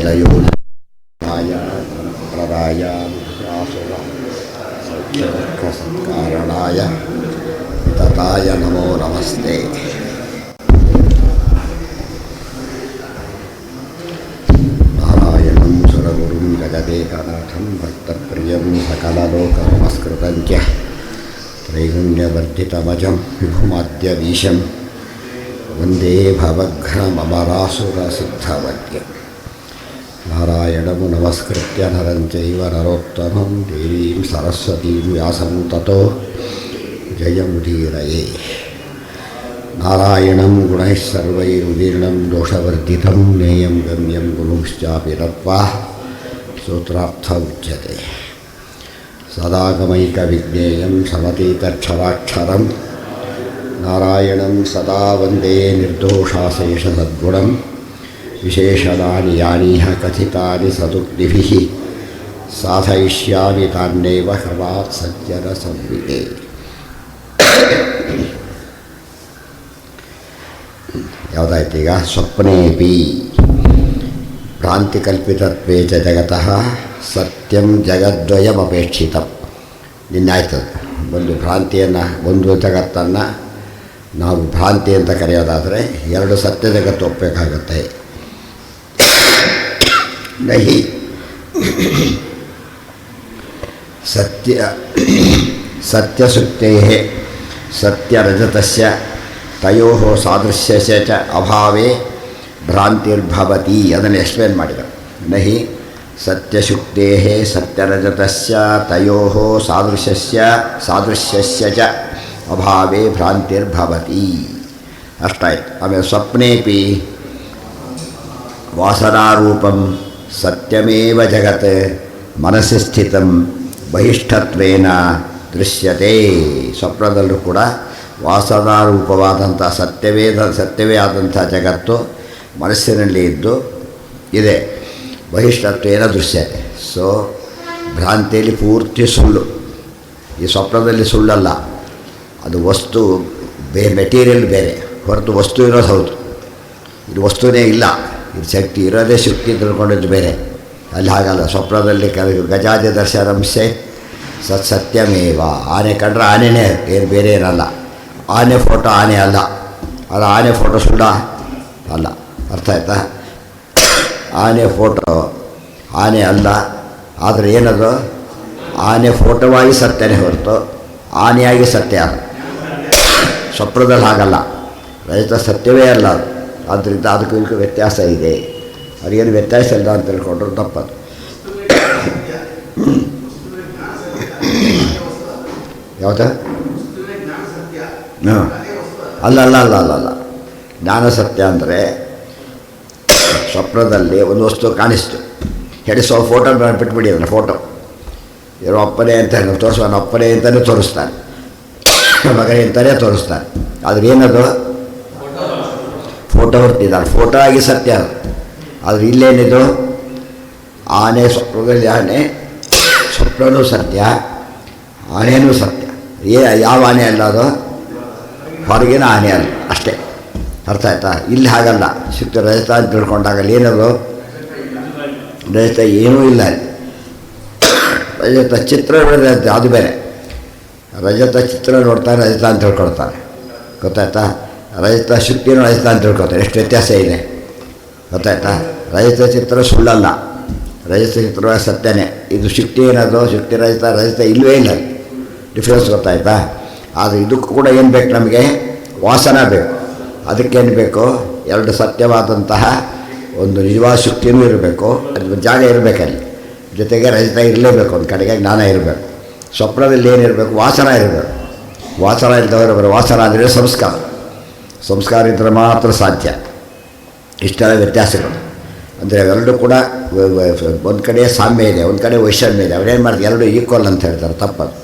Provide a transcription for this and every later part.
ನಿಲಯೋ ಪ್ರದಾಯ ಸತ್ಕಾರಣಾಯ ತಥಾಯ ನಮೋ ನಮಸ್ತೆ. ನಾರಾಯಣಂ ಸುರಗುರುಂ ಜಗದೇಕನಾಥಂ ಭಕ್ತಪ್ರಿಯಂ ಸಕಲಲೋಕನಮಸ್ಕೃತಂ ಚ ತ್ರೈಗುಣ್ಯವರ್ಧಿತಮಜಂ ವಿಭುಮಾದ್ಯವೀಶಂ ವಂದೇ ಭವಘ್ನಮರಾಸುರಸಿದ್ಧವದ್ಯಂ. ನಾರಾಯಣಮು ನಮಸ್ಕೃತ್ಯ ನರಂ ಚೈವ ನರೋತ್ತಮಂ ದೇವೀಂ ಸರಸ್ವತೀಂ ವ್ಯಾಸಂ ತತೋ ಜಯಮುದೀರಯೇ. ನಾರಾಯಣಂ ಗುಣೈಃ ಸರ್ವೈರುದೀರ್ಣಂ ದೋಷವರ್ಜಿತಂ ನೇಯಂ ಗಮ್ಯಂ ಗುರುಶ್ಚಾಪಿ ನತ್ವಾ ಸೂತ್ರಾರ್ಥ ಉಚ್ಯತೆ. ಸದಾಗಮೈಕವಿಜ್ಞೇಯಂ ಸಮತೀತಕ್ಷರಾಕ್ಷರಂ ನಾರಾಯಣಂ ಸದಾ ವಂದೇ ನಿರ್ದೋಷಾಶೇಷಸದ್ಗುಣಂ ವಿಶೇಷಣಾನಿ ಯಾನೀಹ ಕಥಿತಾನಿ ಸದುಕ್ತಿಭಿಃ ಸಾಧಯಿಷ್ಯಾಮಿ ತಾನ್ನೇವ ಕ್ರಮಾತ್ ಸಜ್ಜನ ಸಂವಿದೆ. ಯಾವುದಾಯ್ತೀಗ? ಸ್ವಪ್ನೇಪಿ ಭ್ರಾಂತಿಕಲ್ಪಿತತ್ವೇ ಚ ಜಗತಃ ಸತ್ಯಂ ಜಗದ್ವಯಮಪೇಕ್ಷಿತಂ. ನಿನ್ನಾಯ್ತದೆ ಒಂದು ಭ್ರಾಂತಿಯನ್ನು, ಒಂದು ಜಗತ್ತನ್ನು ನಾವು ಭ್ರಾಂತಿ ಅಂತ ಕರೆಯೋದಾದರೆ ಎರಡು ಸತ್ಯ ಜಗತ್ತು ಒಪ್ಪಬೇಕಾಗುತ್ತೆ. ನಹಿ ಸತ್ಯಸುಕ್ತೇಃ ಸತ್ಯರಜತಸ್ಯ ತಯೋಃ ಸಾದೃಶ್ಯಸ್ಯ ಚ ಅಭಾವೇ ಭ್ರಾಂತಿರ್ಭವತಿ. ಅದನ್ನು ಎಕ್ಸ್ಪ್ಲೇನ್ ಮಾಡಿದರು. ನಹಿ ಸತ್ಯಸುಕ್ತೇಃ ಸತ್ಯರಜತಸ್ಯ ತಯೋಃ ಸಾದೃಶ್ಯಸ್ಯ ಚ ಅಭಾವೇ ಭ್ರಾಂತಿರ್ಭವತಿ. ಅಷ್ಟಾಯ್ತು. ಆಮೇಲೆ ಸ್ವಪ್ನೇಪಿ ವಾಸನಾರೂಪಂ ಸತ್ಯಮೇವ ಜಗತ್ ಮನಸ್ಸಿ ಸ್ಥಿತಂ ಬಹಿಷ್ಠತ್ವೇನ ದೃಶ್ಯತೆ. ಸ್ವಪ್ನದಲ್ಲೂ ಕೂಡ ವಾಸನಾರೂಪವಾದಂಥ ಸತ್ಯವೇ ಆದಂಥ ಜಗತ್ತು ಮನಸ್ಸಿನಲ್ಲಿ ಇದ್ದು ಇದೆ, ಬಹಿಷ್ಠತ್ವೇನ ದೃಶ್ಯತೆ. ಸೊ ಭ್ರಾಂತಿಯಲ್ಲಿ ಪೂರ್ತಿ ಸುಳ್ಳು. ಈ ಸ್ವಪ್ನದಲ್ಲಿ ಸುಳ್ಳಲ್ಲ, ಅದು ವಸ್ತು ಮೆಟೀರಿಯಲ್ ಬೇರೆ ಹೊರತು ವಸ್ತು ಇರೋದು ಹೌದು. ಇದು ವಸ್ತುವೇ ಇಲ್ಲ, ಇದು ಶಕ್ತಿ ಇರೋದೇ ಶಕ್ತಿ ತಿಳ್ಕೊಂಡಿದ್ದು ಬೇರೆ. ಅಲ್ಲಿ ಹಾಗಲ್ಲ. ಸ್ವಪ್ನದಲ್ಲಿ ಗಜಾದಿ ದರ್ಶನಂಸೆ ಸತ್ಯಮೇವ. ಆನೆ ಕಂಡ್ರೆ ಆನೆನೇ, ಏನು ಬೇರೆ ಏನಲ್ಲ. ಆನೆ ಫೋಟೋ ಆನೆ ಅಲ್ಲ, ಅದು ಆನೆ ಫೋಟೋ ಸುಳ್ಳ ಅಲ್ಲ. ಅರ್ಥ ಆಯ್ತಾ? ಆನೆ ಫೋಟೋ ಆನೆ ಅಲ್ಲ, ಆದರೆ ಏನದು ಆನೆ ಫೋಟೋವಾಗಿ ಸತ್ಯನೇ ಹೊರತು ಆನೆಯಾಗಿ ಸತ್ಯ ಅಲ್ಲ. ಸ್ವಪ್ನದಲ್ಲಿ ಹಾಗಲ್ಲ, ರಹಿತ ಸತ್ಯವೇ ಅಲ್ಲ ಅದು. ಆದ್ದರಿಂದ ಅದಕ್ಕೂ ಇದಕ್ಕೂ ವ್ಯತ್ಯಾಸ ಇದೆ. ಅದೇನು ವ್ಯತ್ಯಾಸ ಇಲ್ಲ ಅಂತ ತಿಳ್ಕೊಂಡ್ರು ತಪ್ಪದು. ಯಾವುದು? ಹಾಂ, ಅಲ್ಲ. ಜ್ಞಾನ ಸತ್ಯ ಅಂದರೆ ಸ್ವಪ್ನದಲ್ಲಿ ಒಂದು ವಸ್ತು ಕಾಣಿಸ್ತು, ಹೆಡಿಸೋ ಫೋಟೋ ಬಿಟ್ಬಿಡಿ. ಅದನ್ನು ಫೋಟೋ ಇರೋ ಅಪ್ಪನೇ ಅಂತ ತೋರಿಸುವ, ಅಪ್ಪನೇ ಅಂತಲೇ ತೋರಿಸ್ತಾನೆ, ಮಗನೇ ಅಂತಲೇ ತೋರಿಸ್ತಾನೆ. ಆದರೆ ಏನದು ಫೋಟೋ ಹೊರ್ತಿದ್ದಾನೆ, ಫೋಟೋ ಆಗಿ ಸತ್ಯ ಅದು. ಆದರೆ ಇಲ್ಲೇನಿದು ಆನೆ, ಸ್ವಪ್ನದಲ್ಲಿ ಆನೆ, ಸ್ವಪ್ನವೂ ಸತ್ಯ, ಆನೆಯೂ ಸತ್ಯ. ಯಾವ ಆನೆ ಅಲ್ಲ ಅದು? ಹೊರಗಿನ ಆನೆ ಅಲ್ಲ ಅಷ್ಟೇ. ಅರ್ಥ ಆಯ್ತಾ? ಇಲ್ಲಿ ಹಾಗಲ್ಲ. ಶುದ್ಧ ರಜತ ಅಂತ ತಿಳ್ಕೊಂಡಾಗಲ್ಲ. ಏನದು ರಜತ? ಏನೂ ಇಲ್ಲ ಅಲ್ಲಿ. ರಜತ ಚಿತ್ರ ನೋಡಿದ್ರೆ ಅದು ಬೇರೆ. ರಜತ ಚಿತ್ರ ನೋಡ್ತಾನೆ, ರಜತ ಅಂತ ತಿಳ್ಕೊಳ್ತಾನೆ. ಗೊತ್ತಾಯ್ತಾ? ರಜತ ಶುಕ್ತಿನೂ ರಜತ ಅಂತ ತಿಳ್ಕೊತಾರೆ. ಎಷ್ಟು ವ್ಯತ್ಯಾಸ ಇದೆ ಗೊತ್ತಾಯ್ತಾ? ರಜತ ಚಿತ್ರ ಸುಳ್ಳಲ್ಲ, ರಜತ ಚಿತ್ರ ಸತ್ಯನೇ. ಇದು ಶುಕ್ತಿ ಏನದು? ಶುಕ್ತಿ ರಜತ ಇಲ್ಲವೇ ಇಲ್ಲ. ಡಿಫ್ರೆನ್ಸ್ ಗೊತ್ತಾಯ್ತಾ? ಆದರೆ ಇದಕ್ಕೂ ಕೂಡ ಏನು ಬೇಕು ನಮಗೆ? ವಾಸನ ಬೇಕು. ಅದಕ್ಕೇನು ಬೇಕು? ಎರಡು ಸತ್ಯವಾದಂತಹ ಒಂದು ನಿಜವಾದ ಶುಕ್ತಿನೂ ಇರಬೇಕು, ಅದು ಜಾಗ ಇರಬೇಕಲ್ಲಿ. ಜೊತೆಗೆ ರಜತ ಇರಲೇಬೇಕು, ಒಂದು ಕಡೆಗೆ ಜ್ಞಾನ ಇರಬೇಕು. ಸ್ವಪ್ನದಲ್ಲಿ ಏನಿರಬೇಕು? ವಾಸನ ಇರಬೇಕು. ವಾಸನ ಇಲ್ಲದವರು ವಾಸನ ಅಂದರೆ ಸಂಸ್ಕಾರ ಇದ್ದರೆ ಮಾತ್ರ ಸಾಧ್ಯ. ಇಷ್ಟೆಲ್ಲ ವ್ಯತ್ಯಾಸಗಳು ಅಂದರೆ ಅವೆರಡೂ ಕೂಡ ಒಂದು ಕಡೆ ಸಾಮ್ಯ ಇದೆ, ಒಂದು ಕಡೆ ವೈಷಮ್ಯ ಇದೆ. ಅವ್ರೇನು ಮಾಡ್ತಾರೆ? ಎರಡು ಈಕ್ವಲ್ ಅಂತ ಹೇಳ್ತಾರೆ. ತಪ್ಪದು.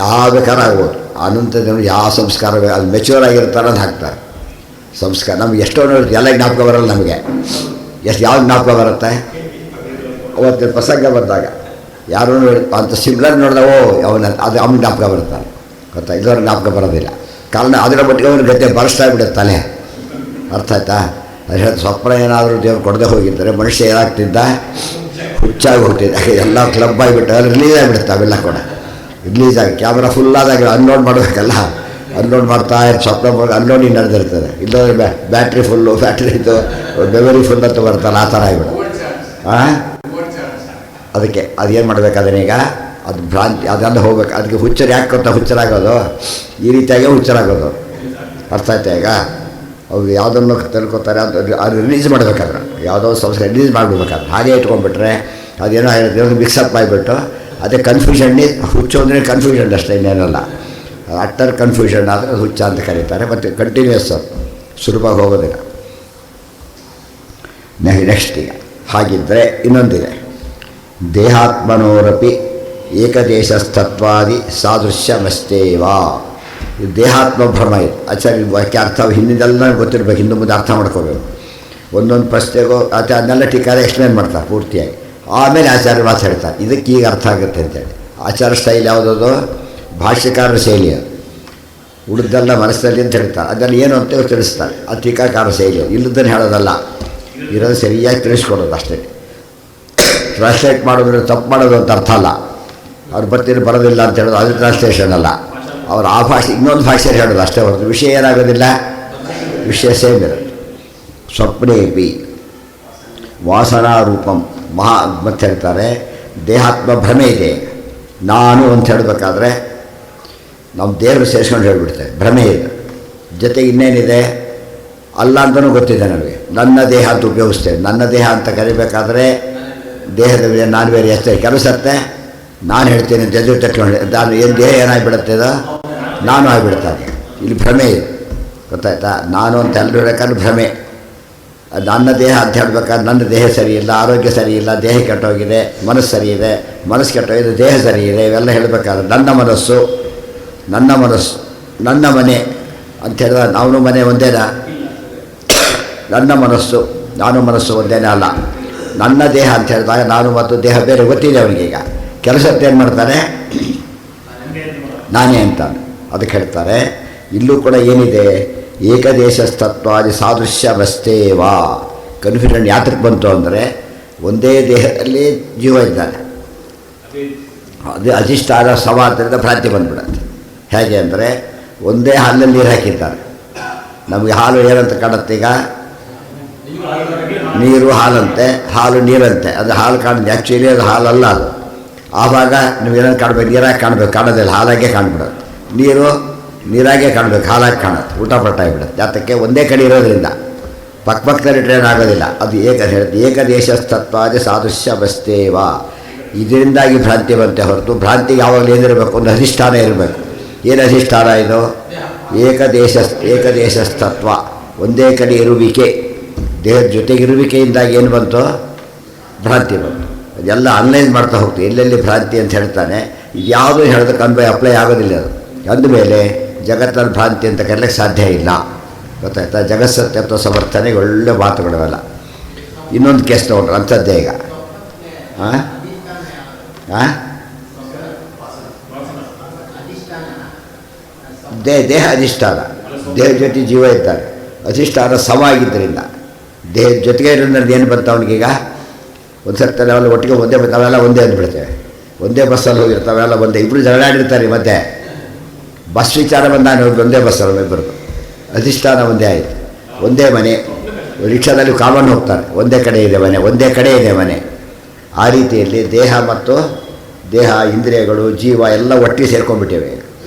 ಯಾವ ಬೇಕಾದ್ರೂ ಆಗ್ಬೋದು. ಅನಂತ ಜನರು ಯಾವ ಸಂಸ್ಕಾರ ಅದು ಮೆಚ್ಯೂರ್ ಆಗಿರ್ತಾರೆ ಅಂತ ಹಾಕ್ತಾರೆ. ಸಂಸ್ಕಾರ ನಮ್ಗೆ ಎಷ್ಟೋ ನೋಡಿ ಎಲ್ಲ ಜ್ಞಾಪಕ ಬರಲ್ಲ. ನಮಗೆ ಯಾವ್ದು ಜ್ಞಾಪಕ ಬರುತ್ತೆ? ಅವತ್ತಿನ ಪ್ರಸಂಗ ಬಂದಾಗ ಯಾರು ಅಂತ ಸಿಮ್ಲರ್ ನೋಡಿದವೋ ಅವನ ಅದು ಅವ್ನ ಜ್ಞಾಪಕ ಬರ್ತಾನೆ. ಗೊತ್ತಾ? ಇಲ್ಲವ್ರ ಜ್ಞಾಪಕ ಬರೋದಿಲ್ಲ. ಕಾರಣ ಅದರ ಮಟ್ಟಿಗೆ ಅವ್ರ ಗದ್ದೆ ಬರಸ್ತಾ ಬಿಡುತ್ತೆ ತಲೆ. ಅರ್ಥ ಆಯ್ತಾ? ಅದು ಸ್ವಪ್ನ ಏನಾದರೂ ದೇವ್ರು ಕೊಡದೆ ಹೋಗಿದ್ದರೆ ಮನುಷ್ಯ ಏನಾಗ್ತಿದ್ದ, ಹುಚ್ಚಾಗಿ ಹೋಗ್ತಿದ್ದ. ಎಲ್ಲ ಕ್ಲಬ್ ಆಗಿಬಿಟ್ಟು ಅಲ್ಲಿ ರಿಲೀಸ್ ಆಗಿಬಿಡುತ್ತೆ. ಅವೆಲ್ಲ ಕೂಡ ರಿಲೀಸ್ ಆಗಿ ಕ್ಯಾಮ್ರಾ ಫುಲ್ಲಾದಾಗ ಅನ್ಲೋಡ್ ಮಾಡಬೇಕಲ್ಲ, ಅನ್ಲೋಡ್ ಮಾಡ್ತಾ ಸ್ವಪ್ನ ಅನ್ಲೋಡಿಂಗ್ ನಡೆದಿರ್ತದೆ. ಇಲ್ಲದ್ರೆ ಬ್ಯಾಟ್ರಿ ಫುಲ್ಲು, ಬ್ಯಾಟ್ರಿ ಇದು ಮೆಮೊರಿ ಫುಲ್ ಅಂತ ಬರ್ತಲ್ಲ, ಆ ಥರ ಆಗಿಬಿಡು. ಅದಕ್ಕೆ ಅದೇನು ಮಾಡಬೇಕಾದನೀಗ, ಅದು ಭ್ರಾಂತಿ, ಅದೆಲ್ಲ ಹೋಗ್ಬೇಕು. ಅದಕ್ಕೆ ಹುಚ್ಚರು ಯಾಕೆ ಗೊತ್ತಾ ಹುಚ್ಚರಾಗೋದು, ಈ ರೀತಿಯಾಗಿ ಹುಚ್ಚರಾಗೋದು. ಅರ್ಥ ಆಯ್ತಾ? ಈಗ ಅವು ಯಾವುದನ್ನು ತಿಳ್ಕೊತಾರೆ ಅದು ರಿಲೀಸ್ ಮಾಡಬೇಕಾದ್ರೆ, ಯಾವುದೋ ಸಂಸ್ಥೆ ರಿಲೀಸ್ ಮಾಡಿಬಿಡ್ಬೇಕಾದ್ರೆ ಹಾಗೆ ಇಟ್ಕೊಂಡ್ಬಿಟ್ರೆ ಅದೇನೋ ಆಗಿರುತ್ತೆ, ಮಿಕ್ಸಪ್ ಆಗಿಬಿಟ್ಟು ಅದೇ ಕನ್ಫ್ಯೂಷನ್. ಹುಚ್ಚು ಅಂದರೆ ಕನ್ಫ್ಯೂಷನ್ ಅಷ್ಟೇ, ಇನ್ನೇನಲ್ಲ. ಅಟ್ಟರ್ ಕನ್ಫ್ಯೂಷನ್ ಆದರೆ ಅದು ಹುಚ್ಚ ಅಂತ ಕರೀತಾರೆ. ಮತ್ತು ಕಂಟಿನ್ಯೂಸ್ ಸುಲಭವಾಗಿ ಹೋಗೋದಿಲ್ಲ. ನೆಕ್ಸ್ಟ್ ಈಗ ಹಾಗಿದ್ದರೆ ಇನ್ನೊಂದಿದೆ, ದೇಹಾತ್ಮನೋರಪಿ ಏಕದೇಶಸ್ತತ್ವಾದಿ ಸಾದೃಶ್ಯಮಸ್ತೇವ. ಇದು ದೇಹಾತ್ಮ ಭ್ರಮ. ಇದು ಆಚಾರ್ಯ ವಾಕ್ಯ ಅರ್ಥ ಹಿಂದಿನೆಲ್ಲ ಗೊತ್ತಿರಬೇಕು, ಹಿಂದೆ ಮುಂದೆ ಅರ್ಥ ಮಾಡ್ಕೋಬೇಕು. ಒಂದೊಂದು ಪ್ರಶ್ನೆಗೂ ಅದನ್ನೆಲ್ಲ ಟೀಕಾರೆ ಎಕ್ಸ್ಪ್ಲೇನ್ ಮಾಡ್ತಾರೆ ಪೂರ್ತಿಯಾಗಿ. ಆಮೇಲೆ ಆಚಾರ್ಯ ಮಾತಾಡ್ತಾರೆ, ಇದಕ್ಕೆ ಈಗ ಅರ್ಥ ಆಗುತ್ತೆ ಅಂತೇಳಿ. ಆಚಾರ ಸ್ಟೈಲ್ ಯಾವುದದು, ಭಾಷ್ಯಕಾರರ ಶೈಲಿ. ಅದು ಉಳಿದೆಲ್ಲ ಮನಸ್ಸಲ್ಲಿ ಅಂತ ಹೇಳ್ತಾರೆ, ಅದನ್ನು ಏನು ಅಂತ ತಿಳಿಸ್ತಾರೆ. ಅದು ಟೀಕಾಕಾರ ಶೈಲಿ. ಇಲ್ಲದನ್ನು ಹೇಳೋದಲ್ಲ, ಇರೋದು ಸರಿಯಾಗಿ ತಿಳಿಸ್ಕೊಡೋದು ಅಷ್ಟೇ. ಟ್ರಾನ್ಸ್ಲೇಟ್ ಮಾಡೋದ್ರೆ ತಪ್ಪು ಮಾಡೋದು ಅಂತ ಅರ್ಥ ಅಲ್ಲ. ಅವ್ರು ಬರ್ತೀರಿ ಬರೋದಿಲ್ಲ ಅಂತ ಹೇಳೋದು ಅದು ಟ್ರಾನ್ಸ್ಲೇಷನ್ ಅಲ್ಲ. ಅವ್ರು ಆ ಭಾಷೆ ಇನ್ನೊಂದು ಭಾಷೆಯಲ್ಲಿ ಹೇಳೋದು ಅಷ್ಟೇ ಹೊರತು ವಿಷಯ ಏನಾಗೋದಿಲ್ಲ, ವಿಷಯ ಸೇಮ್ ಇರೋದು. ಸ್ವಪ್ನೇಪಿ ವಾಸನಾರೂಪಂ ಮಹಾ ಅಂತ ಹೇಳ್ತಾರೆ. ದೇಹಾತ್ಮ ಭ್ರಮೆ ಇದೆ. ನಾನು ಅಂತ ಹೇಳಬೇಕಾದ್ರೆ ನಮ್ಮ ದೇವರು ಸೇರಿಸ್ಕೊಂಡು ಹೇಳಿಬಿಡ್ತೇವೆ, ಭ್ರಮೆ ಇದೆ. ಜೊತೆಗೆ ಇನ್ನೇನಿದೆ, ಅಲ್ಲ ಅಂತಲೂ ಗೊತ್ತಿದೆ ನಮಗೆ. ನನ್ನ ದೇಹ ಅಂತ ಉಪಯೋಗಿಸ್ತೇವೆ. ನನ್ನ ದೇಹ ಅಂತ ಕರಿಬೇಕಾದ್ರೆ ದೇಹದ ನಾನು ಬೇರೆ ಎಷ್ಟೇ ಕೆಲಸತ್ತೆ. ನಾನು ಹೇಳ್ತೇನೆ ಜೊತೆ ತಟ್ಕೊಂಡು ನಾನು ಏನು ದೇಹ ಏನಾಗಿಬಿಡುತ್ತೆ, ಅದು ನಾನು ಆಗಿಬಿಡ್ತಾನೆ. ಇಲ್ಲಿ ಭ್ರಮೆ ಇದೆ, ಗೊತ್ತಾಯ್ತಾ? ನಾನು ಅಂತ ಎಲ್ಲರೂ ಹೇಳೋಕ್ಕಾದ್ರೆ ಭ್ರಮೆ. ನನ್ನ ದೇಹ ಅಂತ ಹೇಳ್ಬೇಕಾದ್ರೆ ನನ್ನ ದೇಹ ಸರಿ ಇಲ್ಲ, ಆರೋಗ್ಯ ಸರಿ ಇಲ್ಲ, ದೇಹ ಕೆಟ್ಟೋಗಿದೆ, ಮನಸ್ಸು ಸರಿ ಇದೆ, ಮನಸ್ಸು ಕೆಟ್ಟೋಗಿದೆ, ದೇಹ ಸರಿ ಇದೆ, ಇವೆಲ್ಲ ಹೇಳಬೇಕಾದ್ರೆ ನನ್ನ ಮನಸ್ಸು, ನನ್ನ ಮನೆ ಅಂತ ಹೇಳಿದಾಗ ನಾವು ಮನೆ ಒಂದೇನಾ? ನನ್ನ ಮನಸ್ಸು ನಾನು ಮನಸ್ಸು ಒಂದೇನೇ ಅಲ್ಲ. ನನ್ನ ದೇಹ ಅಂತ ಹೇಳಿದಾಗ ನಾನು ಮತ್ತು ದೇಹ ಬೇರೆ ಗೊತ್ತಿದೆ ಅವನಿಗೀಗ. ಕೆಲಸಕ್ಕೆ ಏನು ಮಾಡ್ತಾನೆ, ನಾನೇ ಅಂತಾನೆ. ಅದಕ್ಕೆ ಹೇಳ್ತಾರೆ ಇಲ್ಲೂ ಕೂಡ ಏನಿದೆ, ಏಕದೇಶಸ್ತತ್ವಾದಿ ಸಾದೃಶ್ಯವಸ್ತೇವ. ಕನ್ಫ್ಯೂಷನ್ ಯಾತಕ್ಕೆ ಬಂತು ಅಂದರೆ, ಒಂದೇ ದೇಹದಲ್ಲಿ ಜೀವ ಇದ್ದಾನೆ, ಅದು ಅಧಿಷ್ಠಾನ ಸಮ ಆದ್ದರಿಂದ ಭ್ರಾಂತಿ ಬಂದ್ಬಿಡುತ್ತೆ. ಹೇಗೆ ಅಂದರೆ, ಒಂದೇ ಹಾಲಲ್ಲಿ ನೀರು ಹಾಕಿದ್ದಾರೆ. ನಮಗೆ ಹಾಲು ಏನಂತ ಕಾಣುತ್ತೆ ಈಗ, ನೀರು ಹಾಲಂತೆ, ಹಾಲು ನೀರಂತೆ. ಅದು ಹಾಲು ಕಾಣುತ್ತೆ, ಆ್ಯಕ್ಚುಲಿ ಅದು ಹಾಲಲ್ಲ. ಅದು ಆವಾಗ ನೀವೇನೋ ಕಾಣಬೇಕು, ನೀರಾಗಿ ಕಾಣಬೇಕು, ಕಾಣೋದಿಲ್ಲ, ಹಾಲಾಗೆ ಕಾಣ್ಬಿಡೋದು. ನೀರು ನೀರಾಗೆ ಕಾಣಬೇಕು, ಹಾಲಾಗಿ ಕಾಣುತ್ತೆ, ಊಟ ಪಟ್ಟಾಗಿಬಿಡುತ್ತೆ. ಜಾತಕ್ಕೆ ಒಂದೇ ಕಡೆ ಇರೋದ್ರಿಂದ ಪಕ್ಕದಲ್ಲಿ ಟ್ರೈನ್ ಆಗೋದಿಲ್ಲ. ಅದು ಏಕದೇಶಸ್ತತ್ವಾದಿ ಸಾದೃಶ್ಯವಸ್ತೇವ. ಇದರಿಂದಾಗಿ ಭ್ರಾಂತಿ ಬಂತೆ ಹೊರತು ಭ್ರಾಂತಿಗೆ ಯಾವಾಗಲೂ ಏನಿರಬೇಕು, ಒಂದು ಅಧಿಷ್ಠಾನ ಇರಬೇಕು. ಏನು ಅಧಿಷ್ಠಾನ ಇದು? ಏಕದೇಶಸ್ತತ್ವ, ಒಂದೇ ಕಡೆ ಇರುವಿಕೆ. ದೇಹದ ಜೊತೆಗಿರುವಿಕೆಯಿಂದಾಗಿ ಏನು ಬಂತು, ಭ್ರಾಂತಿ ಬಂತು. ಅದೆಲ್ಲ ಅನಲೈಸ್ ಮಾಡ್ತಾ ಹೋಗ್ತೀವಿ, ಎಲ್ಲೆಲ್ಲಿ ಭ್ರಾಂತಿ ಅಂತ ಹೇಳ್ತಾನೆ. ಇದು ಯಾವುದೂ ಹೇಳೋದಕ್ಕೆ ಅಪ್ಲೈ ಆಗೋದಿಲ್ಲ. ಅದು ಅಂದಮೇಲೆ ಜಗತ್ತಲ್ಲಿ ಭ್ರಾಂತಿ ಅಂತ ಕರೀಲಿಕ್ಕೆ ಸಾಧ್ಯ ಇಲ್ಲ, ಗೊತ್ತಾಯ್ತಾ? ಜಗತ್ಸತ್ಯತ್ವ ಸಮರ್ಥನೆಗೆ ಒಳ್ಳೆ ಮಾತುಗಳವೆಲ್ಲ. ಇನ್ನೊಂದು ಕೇಸ್ ತೊಗೊಂಡ್ರೆ ಅಂಥದ್ದೇ ಈಗ. ದೇಹ ಅಧಿಷ್ಠಾನ, ದೇಹದ ಜೊತೆ ಜೀವ ಇದ್ದಾರೆ. ಅಧಿಷ್ಠಾನ ಸಮ ಆಗಿದ್ದರಿಂದ ದೇಹದ ಜೊತೆಗೆ ಇರೋದ್ರಲ್ಲಿ ಏನು ಬಂತು ಅವನಿಗೀಗ? ಒಂದು ಸರ್ತಿ ನಾವೆಲ್ಲ ಒಟ್ಟಿಗೆ ಒಂದೇ ನಾವೆಲ್ಲ ಒಂದೇ ಅಂದ್ಬಿಡ್ತೇವೆ. ಒಂದೇ ಬಸ್ಸಲ್ಲಿ ಹೋಗಿರ್ತಾವೆಲ್ಲ ಒಂದೇ. ಇಬ್ಬರು ಜಗಳಾಡಿರ್ತಾರೆ ಮತ್ತೆ ಬಸ್ ವಿಚಾರ ಬಂದಾನೆ, ಒಂದೇ ಬಸ್ಸಲ್ಲಿ ಇಬ್ಬರು. ಅಧಿಷ್ಠಾನ ಒಂದೇ ಆಯಿತು, ಒಂದೇ ಮನೆ. ರಿಕ್ಷಾದಲ್ಲಿ ಕಾಮನ್ ಹೋಗ್ತಾರೆ, ಒಂದೇ ಕಡೆ ಇದೆ ಮನೆ, ಒಂದೇ ಕಡೆ ಇದೆ ಮನೆ. ಆ ರೀತಿಯಲ್ಲಿ ದೇಹ ಮತ್ತು ದೇಹ, ಇಂದ್ರಿಯಗಳು, ಜೀವ ಎಲ್ಲ ಒಟ್ಟಿಗೆ ಸೇರ್ಕೊಂಡ್ಬಿಟ್ಟಿವೆ.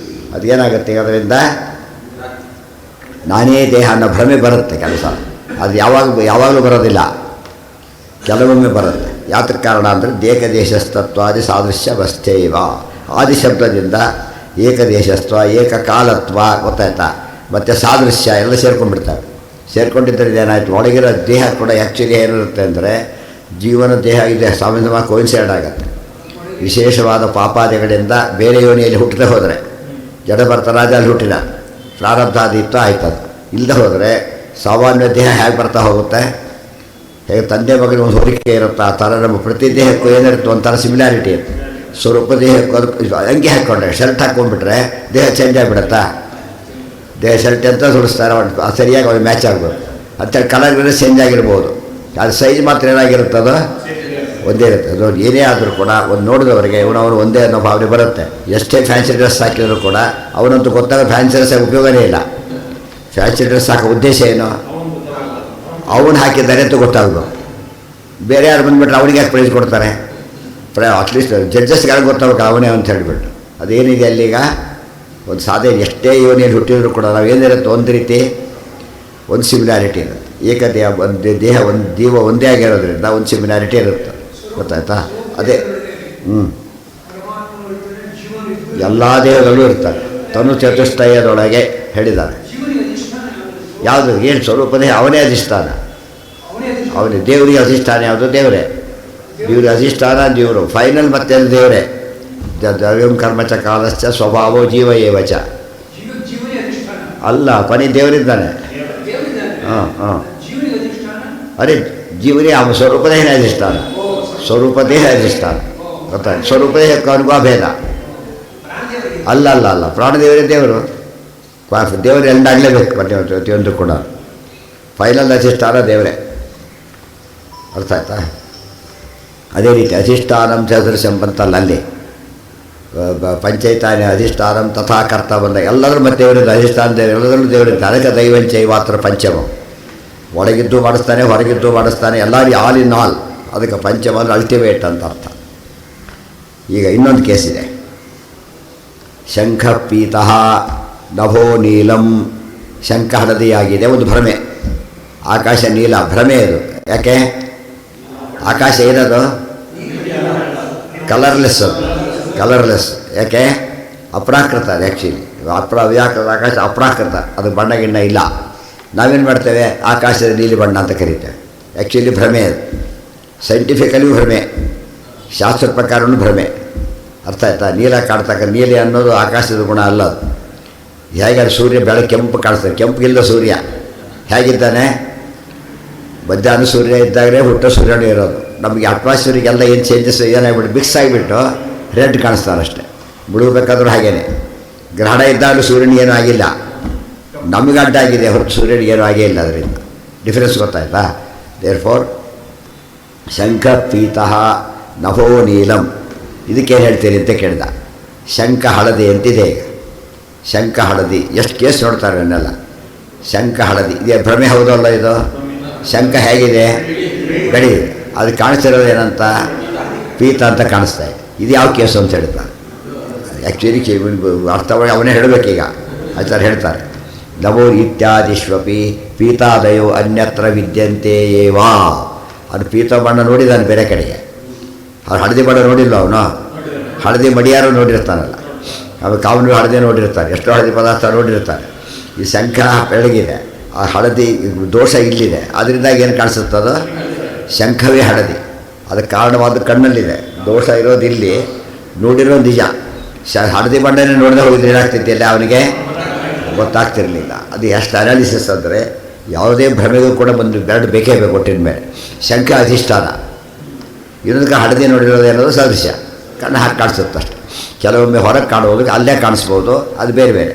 ಅದೇನಾಗುತ್ತೆ ಅದರಿಂದ, ನಾನೇ ದೇಹ ಅನ್ನೋ ಭ್ರಮೆ ಬರುತ್ತೆ ಕೆಲಸ. ಅದು ಯಾವಾಗಲೂ ಬರೋದಿಲ್ಲ, ಕೆಲವೊಮ್ಮೆ ಬರುತ್ತೆ. ಯಾತಕ್ಕೆ ಕಾರಣ ಅಂದರೆ ಏಕದೇಶಸ್ತತ್ವಾದಿ ಸಾದೃಶ್ಯವಸ್ಥೇವ. ಆದಿ ಶಬ್ದದಿಂದ ಏಕದೇಶಸ್ತ್ವ, ಏಕಕಾಲತ್ವ, ಗೊತ್ತಾಯ್ತಾ? ಮತ್ತು ಸಾದೃಶ್ಯ ಎಲ್ಲ ಸೇರ್ಕೊಂಡ್ಬಿಡ್ತವೆ. ಸೇರ್ಕೊಂಡಿದ್ದರಿಂದ ಏನಾಯಿತು, ಒಳಗಿರೋ ದೇಹ ಕೂಡ ಆ್ಯಕ್ಚುಲಿ ಏನಿರುತ್ತೆ ಅಂದರೆ, ಜೀವನ ದೇಹ ಇದೆ ಸಾಮಾನ್ಯವಾಗಿ ಕೋಯಿನ್ಸೈಡ್ ಆಗುತ್ತೆ. ವಿಶೇಷವಾದ ಪಾಪಾದಿಗಳಿಂದ ಬೇರೆ ಯೋನಿಯಲ್ಲಿ ಹುಟ್ಟದೆ ಹೋದರೆ, ಜಡಭರ್ತರಾಜ ಅಲ್ಲಿ ಹುಟ್ಟಿದ ಪ್ರಾರಬ್ಧಾದಿತ್ತು ಆಯ್ತದು. ಇಲ್ಲದೆ ಹೋದರೆ ಸಾಮಾನ್ಯ ದೇಹ ಹೇಗೆ ಬರ್ತಾ ಹೋಗುತ್ತೆ, ಹೇಗೆ ತಂದೆ ಮಗನ ಒಂದು ಹೋಲಿಕೆ ಇರುತ್ತೆ, ಆ ಥರ ನಮ್ಮ ಪ್ರತಿ ದೇಹಕ್ಕೂ ಏನಿರುತ್ತೆ ಒಂಥರ ಸಿಮಿಲಾರಿಟಿ ಇರುತ್ತೆ. ಸ್ವರೂಪ ದೇಹಕ್ಕೂ ಅದಕ್ಕೆ ಅಂಗಿ ಹಾಕ್ಕೊಂಡ್ರೆ, ಶರ್ಟ್ ಹಾಕ್ಕೊಂಡ್ಬಿಟ್ರೆ ದೇಹ ಚೇಂಜ್ ಆಗಿಬಿಡುತ್ತಾ? ಶರ್ಟ್ ಅಂತ ಸುಡಿಸ್ತಾರೆ, ಅವ್ನು ಸರಿಯಾಗಿ ಅವ್ನು ಮ್ಯಾಚ್ ಆಗ್ಬೋದು ಅಂತೇಳಿ ಕಲರ್ ಚೇಂಜ್ ಆಗಿರ್ಬೋದು, ಅದು ಸೈಜ್ ಮಾತ್ರ ಏನಾಗಿರುತ್ತದೋ ಒಂದೇ ಇರುತ್ತೆ. ಅದು ಏನೇ ಆದರೂ ಕೂಡ ಒಂದು ನೋಡಿದವರಿಗೆ ಇವನವರು ಒಂದೇ ಅನ್ನೋ ಭಾವನೆ ಬರುತ್ತೆ. ಎಷ್ಟೇ ಫ್ಯಾನ್ಸಿ ಡ್ರೆಸ್ ಹಾಕಿದ್ರು ಕೂಡ ಅವನಂತೂ ಗೊತ್ತಾಗ ಫ್ಯಾನ್ಸಿ ಡ್ರೆಸ್ ಉಪಯೋಗನೇ ಇಲ್ಲ. ಫ್ಯಾನ್ಸಿ ಡ್ರೆಸ್ ಹಾಕೋ ಉದ್ದೇಶ ಏನು? ಅವನು ಹಾಕಿದ್ದಾರೆ ಅಂತ ಗೊತ್ತಾಗಬೇಕು. ಬೇರೆ ಯಾರು ಬಂದುಬಿಟ್ರೆ ಅವನಿಗೆ ಯಾಕೆ ಪ್ರೈಸ್ ಕೊಡ್ತಾರೆ? ಅಟ್ಲೀಸ್ಟ್ ಜಡ್ಜಸ್ಗಳಿಗೆ ಗೊತ್ತಾಗಬೇಕು ಅವನೇ ಅಂತ ಹೇಳಿಬಿಟ್ಟು. ಅದೇನಿದೆ ಅಲ್ಲೀಗ ಒಂದು ಸಾಧನೆ ಎಷ್ಟೇ ಇವನೇನು ಹುಟ್ಟಿದ್ರು ಕೂಡ ನಾವು ಏನಿರುತ್ತೆ ಒಂದು ರೀತಿ ಒಂದು ಸಿಮಿಲಾರಿಟಿ ಇರುತ್ತೆ. ಏಕದೇಹ ಒಂದು ದೇಹ ಒಂದು ಜೀವ ಒಂದೇ ಆಗಿರೋದ್ರಿಂದ ಒಂದು ಸಿಮಿಲಾರಿಟಿ ಇರುತ್ತೆ. ಗೊತ್ತಾಯ್ತಾ? ಅದೇ ಎಲ್ಲ ದೇಹಗಳೂ ಇರ್ತಾರೆ. ತನು ಚತುಷ್ಟಯದೊಳಗೆ ಹೇಳಿದ್ದಾರೆ. ಯಾವುದು ಏನು ಸ್ವರೂಪದೇ ಅವನೇ ಅಧಿಷ್ಠಾನ. ಅವನೇ ದೇವರಿಗೆ ಅಧಿಷ್ಠಾನ ಯಾವುದು? ದೇವರೇ. ದೇವ್ರಿಗೆ ಅಧಿಷ್ಠಾನ ದೇವರು ಫೈನಲ್. ಮತ್ತೆ ದೇವರೇ ದ್ರವ್ಯಂ ಕರ್ಮಚ ಕಾಲಶ್ಚ ಸ್ವಭಾವೋ ಜೀವ ಏವಚ. ಅಲ್ಲ, ಕೊನೆ ದೇವರಿದ್ದಾನೆ. ಹಾಂ ಅರೆ ಜೀವನೇ ಅವನ ಸ್ವರೂಪದೇಹನೇ ಅಧಿಷ್ಠಾನ. ಸ್ವರೂಪದೇಹ ಅಧಿಷ್ಠಾನ. ಗೊತ್ತಾಯ್ತು? ಸ್ವರೂಪದೇಹಕ್ಕೆ ಅವನಿಗೂ ಭೇದ ಅಲ್ಲ ಅಲ್ಲ ಅಲ್ಲ ಪ್ರಾಣದೇವರೇ ದೇವರು. ದೇವರು ಎಂದಾಗಲೇಬೇಕು ಪ್ರತಿಯೊಂದು ಕೂಡ. ಫೈನಲ್ ಅಧಿಷ್ಠಾನ ದೇವರೇ. ಅರ್ಥ ಆಯ್ತಾ? ಅದೇ ರೀತಿ ಅಧಿಷ್ಠಾನಂ ಸದೃಶಂ ಬಂತಲ್ಲ ಅಲ್ಲಿ ಪಂಚೈತಾನೆ ಅಧಿಷ್ಠಾನಂ ತಥಾ ಕರ್ತ ಬಂದ ಎಲ್ಲರೂ ಮತ್ತೆ ದೇವರಿದ್ದ ಅಧಿಷ್ಠಾನ ದೇವರು ಎಲ್ಲದರಲ್ಲೂ ದೇವರಿದ್ದ. ಅದಕ್ಕೆ ದೈವಂಚೈವಾತ್ರ ಪಂಚಮ. ಒಳಗಿದ್ದು ಮಾಡಿಸ್ತಾನೆ, ಹೊರಗಿದ್ದು ಮಾಡಿಸ್ತಾನೆ, ಎಲ್ಲರೂ ಆಲ್ ಇನ್ ಆಲ್. ಅದಕ್ಕೆ ಪಂಚಮ ಅಂದರೆ ಅಲ್ಟಿಮೇಟ್ ಅಂತ ಅರ್ಥ. ಈಗ ಇನ್ನೊಂದು ಕೇಸಿದೆ. ಶಂಖ ಪೀತಃ ನಭೋ ನೀಲಂ. ಶಂಖ ಹಳದಿಯಾಗಿದೆ, ಒಂದು ಭ್ರಮೆ. ಆಕಾಶ ನೀಲ, ಭ್ರಮೆ ಅದು. ಯಾಕೆ? ಆಕಾಶ ಏನದು? ಕಲರ್ಲೆಸ್. ಅದು ಕಲರ್ಲೆಸ್. ಯಾಕೆ? ಅಪ್ರಾಕೃತ. ಅದು ಆ್ಯಕ್ಚುಲಿ ಅವ್ಯಾಕೃತ ಆಕಾಶ ಅಪ್ರಾಕೃತ. ಅದು ಬಣ್ಣ ಗಿಣ್ಣ ಇಲ್ಲ. ನಾವೇನು ಮಾಡ್ತೇವೆ? ಆಕಾಶದ ನೀಲಿ ಬಣ್ಣ ಅಂತ ಕರೀತೇವೆ. ಆ್ಯಕ್ಚುಲಿ ಭ್ರಮೆ ಅದು. ಸೈಂಟಿಫಿಕಲಿಯೂ ಭ್ರಮೆ, ಶಾಸ್ತ್ರದ ಪ್ರಕಾರವೂ ಭ್ರಮೆ. ಅರ್ಥ ಆಯ್ತಾ? ನೀಲ ಕಾಣ್ತಕ್ಕ ನೀಲಿ ಅನ್ನೋದು ಆಕಾಶದ ಗುಣ ಅಲ್ಲ. ಅದು ಹೇಗೆ ಸೂರ್ಯ ಬೆಳಗ್ಗೆ ಕೆಂಪು ಕಾಣಿಸ್ತಾನೆ, ಕೆಂಪಿಗಿಲ್ಲ ಸೂರ್ಯ ಹೇಗಿದ್ದಾನೆ? ಮಧ್ಯಾಹ್ನ ಸೂರ್ಯ ಇದ್ದಾಗಲೇ ಹುಟ್ಟೋ ಸೂರ್ಯನೇ ಇರೋದು. ನಮಗೆ ಅಟ್ಮಾಸ್ಫಿಯರಿಗೆಲ್ಲ ಏನು ಚೇಂಜಸ್ ಏನಾಗ್ಬಿಟ್ಟು ಮಿಕ್ಸ್ ಆಗಿಬಿಟ್ಟು ರೆಡ್ ಕಾಣಿಸ್ತಾನಷ್ಟೆ. ಮುಳುಗಬೇಕಾದ್ರೂ ಹಾಗೇನೆ. ಗ್ರಹಣ ಇದ್ದಾಗಲೂ ಸೂರ್ಯನಿಗೆ ಏನೂ ಆಗಿಲ್ಲ, ನಮಗೆ ಅಡ್ಡ ಆಗಿದೆ ಹೊರತು ಸೂರ್ಯನಿಗೆ ಏನೂ ಆಗೇ ಇಲ್ಲ. ಅದರಿಂದ ಡಿಫ್ರೆನ್ಸ್ ಗೊತ್ತಾಯ್ತಾ? ದೇರ್ಫೋರ್ ಶಂಖ ಪೀತಃ ನಭೋ ನೀಲಂ. ಇದಕ್ಕೇನು ಹೇಳ್ತೀರಿ ಅಂತ ಕೇಳಿದ. ಶಂಖ ಹಳದಿ ಅಂತಿದೆ. ಈಗ ಶಂಖ ಹಳದಿ ಎಷ್ಟು ಕೇಸ್ ನೋಡ್ತಾರೆ ಅವನ್ನೆಲ್ಲ. ಶಂಖ ಹಳದಿ ಇದೇ ಭ್ರಮೆ ಹೌದಲ್ಲ ಇದು? ಶಂಖ ಹೇಗಿದೆ? ಬೆಳಿ. ಅದು ಕಾಣಿಸ್ತಿರೋದು ಏನಂತ? ಪೀತ ಅಂತ ಕಾಣಿಸ್ತಾ ಇದೆ. ಇದು ಯಾವ ಕೇಸು ಅಂತ ಹೇಳ್ತಾರೆ. ಆ್ಯಕ್ಚುಲಿ ಅರ್ಥವಾಗಿ ಅವನೇ ಹೇಳಬೇಕೀಗ. ಆಚಾರ್ಯ ಹೇಳ್ತಾರೆ ನಮೋ ಇತ್ಯಾದಿಶ್ವಪಿ ಪೀತಾದಯೋ ಅನ್ಯತ್ರ ವಿದ್ಯಂತೆ ಏವಾ. ಅದು ಪೀತ ಬಣ್ಣ ನೋಡಿದಾನೆ ಬೇರೆ ಕಡೆಗೆ. ಅವ್ರು ಹಳದಿ ಬಣ್ಣ ನೋಡಿಲ್ಲ ಅವನು. ಹಳದಿ ಮಡಿಯಾರು ನೋಡಿರ್ತಾನಲ್ಲ, ಅವು ಕಾವಲು ಹಳದಿ ನೋಡಿರ್ತಾರೆ, ಎಷ್ಟೋ ಹಳದಿ ಪದಾರ್ಥ ನೋಡಿರ್ತಾರೆ. ಈ ಶಂಖ ಬೆಳಗಿದೆ, ಆ ಹಳದಿ ದೋಷ ಇಲ್ಲಿದೆ. ಅದರಿಂದಾಗಿ ಏನು ಕಾಣಿಸುತ್ತದೋ? ಶಂಖವೇ ಹಳದಿ. ಅದಕ್ಕೆ ಕಾರಣವಾದ ಕಣ್ಣಲ್ಲಿದೆ. ದೋಷ ಇರೋದು ಇಲ್ಲಿ, ನೋಡಿರೋ ನಿಜ. ಹಳದಿ ಬಣ್ಣನೇ ನೋಡಿದ್ರೆ ಹೋಗಿದ್ರೆ ಏನಾಗ್ತಿದ್ದಿಲ್ಲ, ಅವನಿಗೆ ಗೊತ್ತಾಗ್ತಿರಲಿಲ್ಲ. ಅದು ಎಷ್ಟು ಅನಾಲಿಸಿಸ್ ಅಂದರೆ ಯಾವುದೇ ಭ್ರಮೆಗೂ ಕೂಡ ಒಂದು ಬೆರಡು ಬೇಕೇ ಬೇಕು ಒಟ್ಟಿನ ಮೇಲೆ. ಶಂಖ ಅಧಿಷ್ಠಾನ. ಇನ್ನೊಂದಕ್ಕೆ ಹಳದಿ ನೋಡಿರೋದು ಅನ್ನೋದು ಸದೃಶ್ಯ, ಕಣ್ಣು ಹಾಕಿ ಕಾಣಿಸುತ್ತಷ್ಟೆ. ಕೆಲವೊಮ್ಮೆ ಹೊರಗೆ ಕಾಣುವುದು ಅಲ್ಲೇ ಕಾಣಿಸ್ಬೋದು, ಅದು ಬೇರೆ ಬೇರೆ.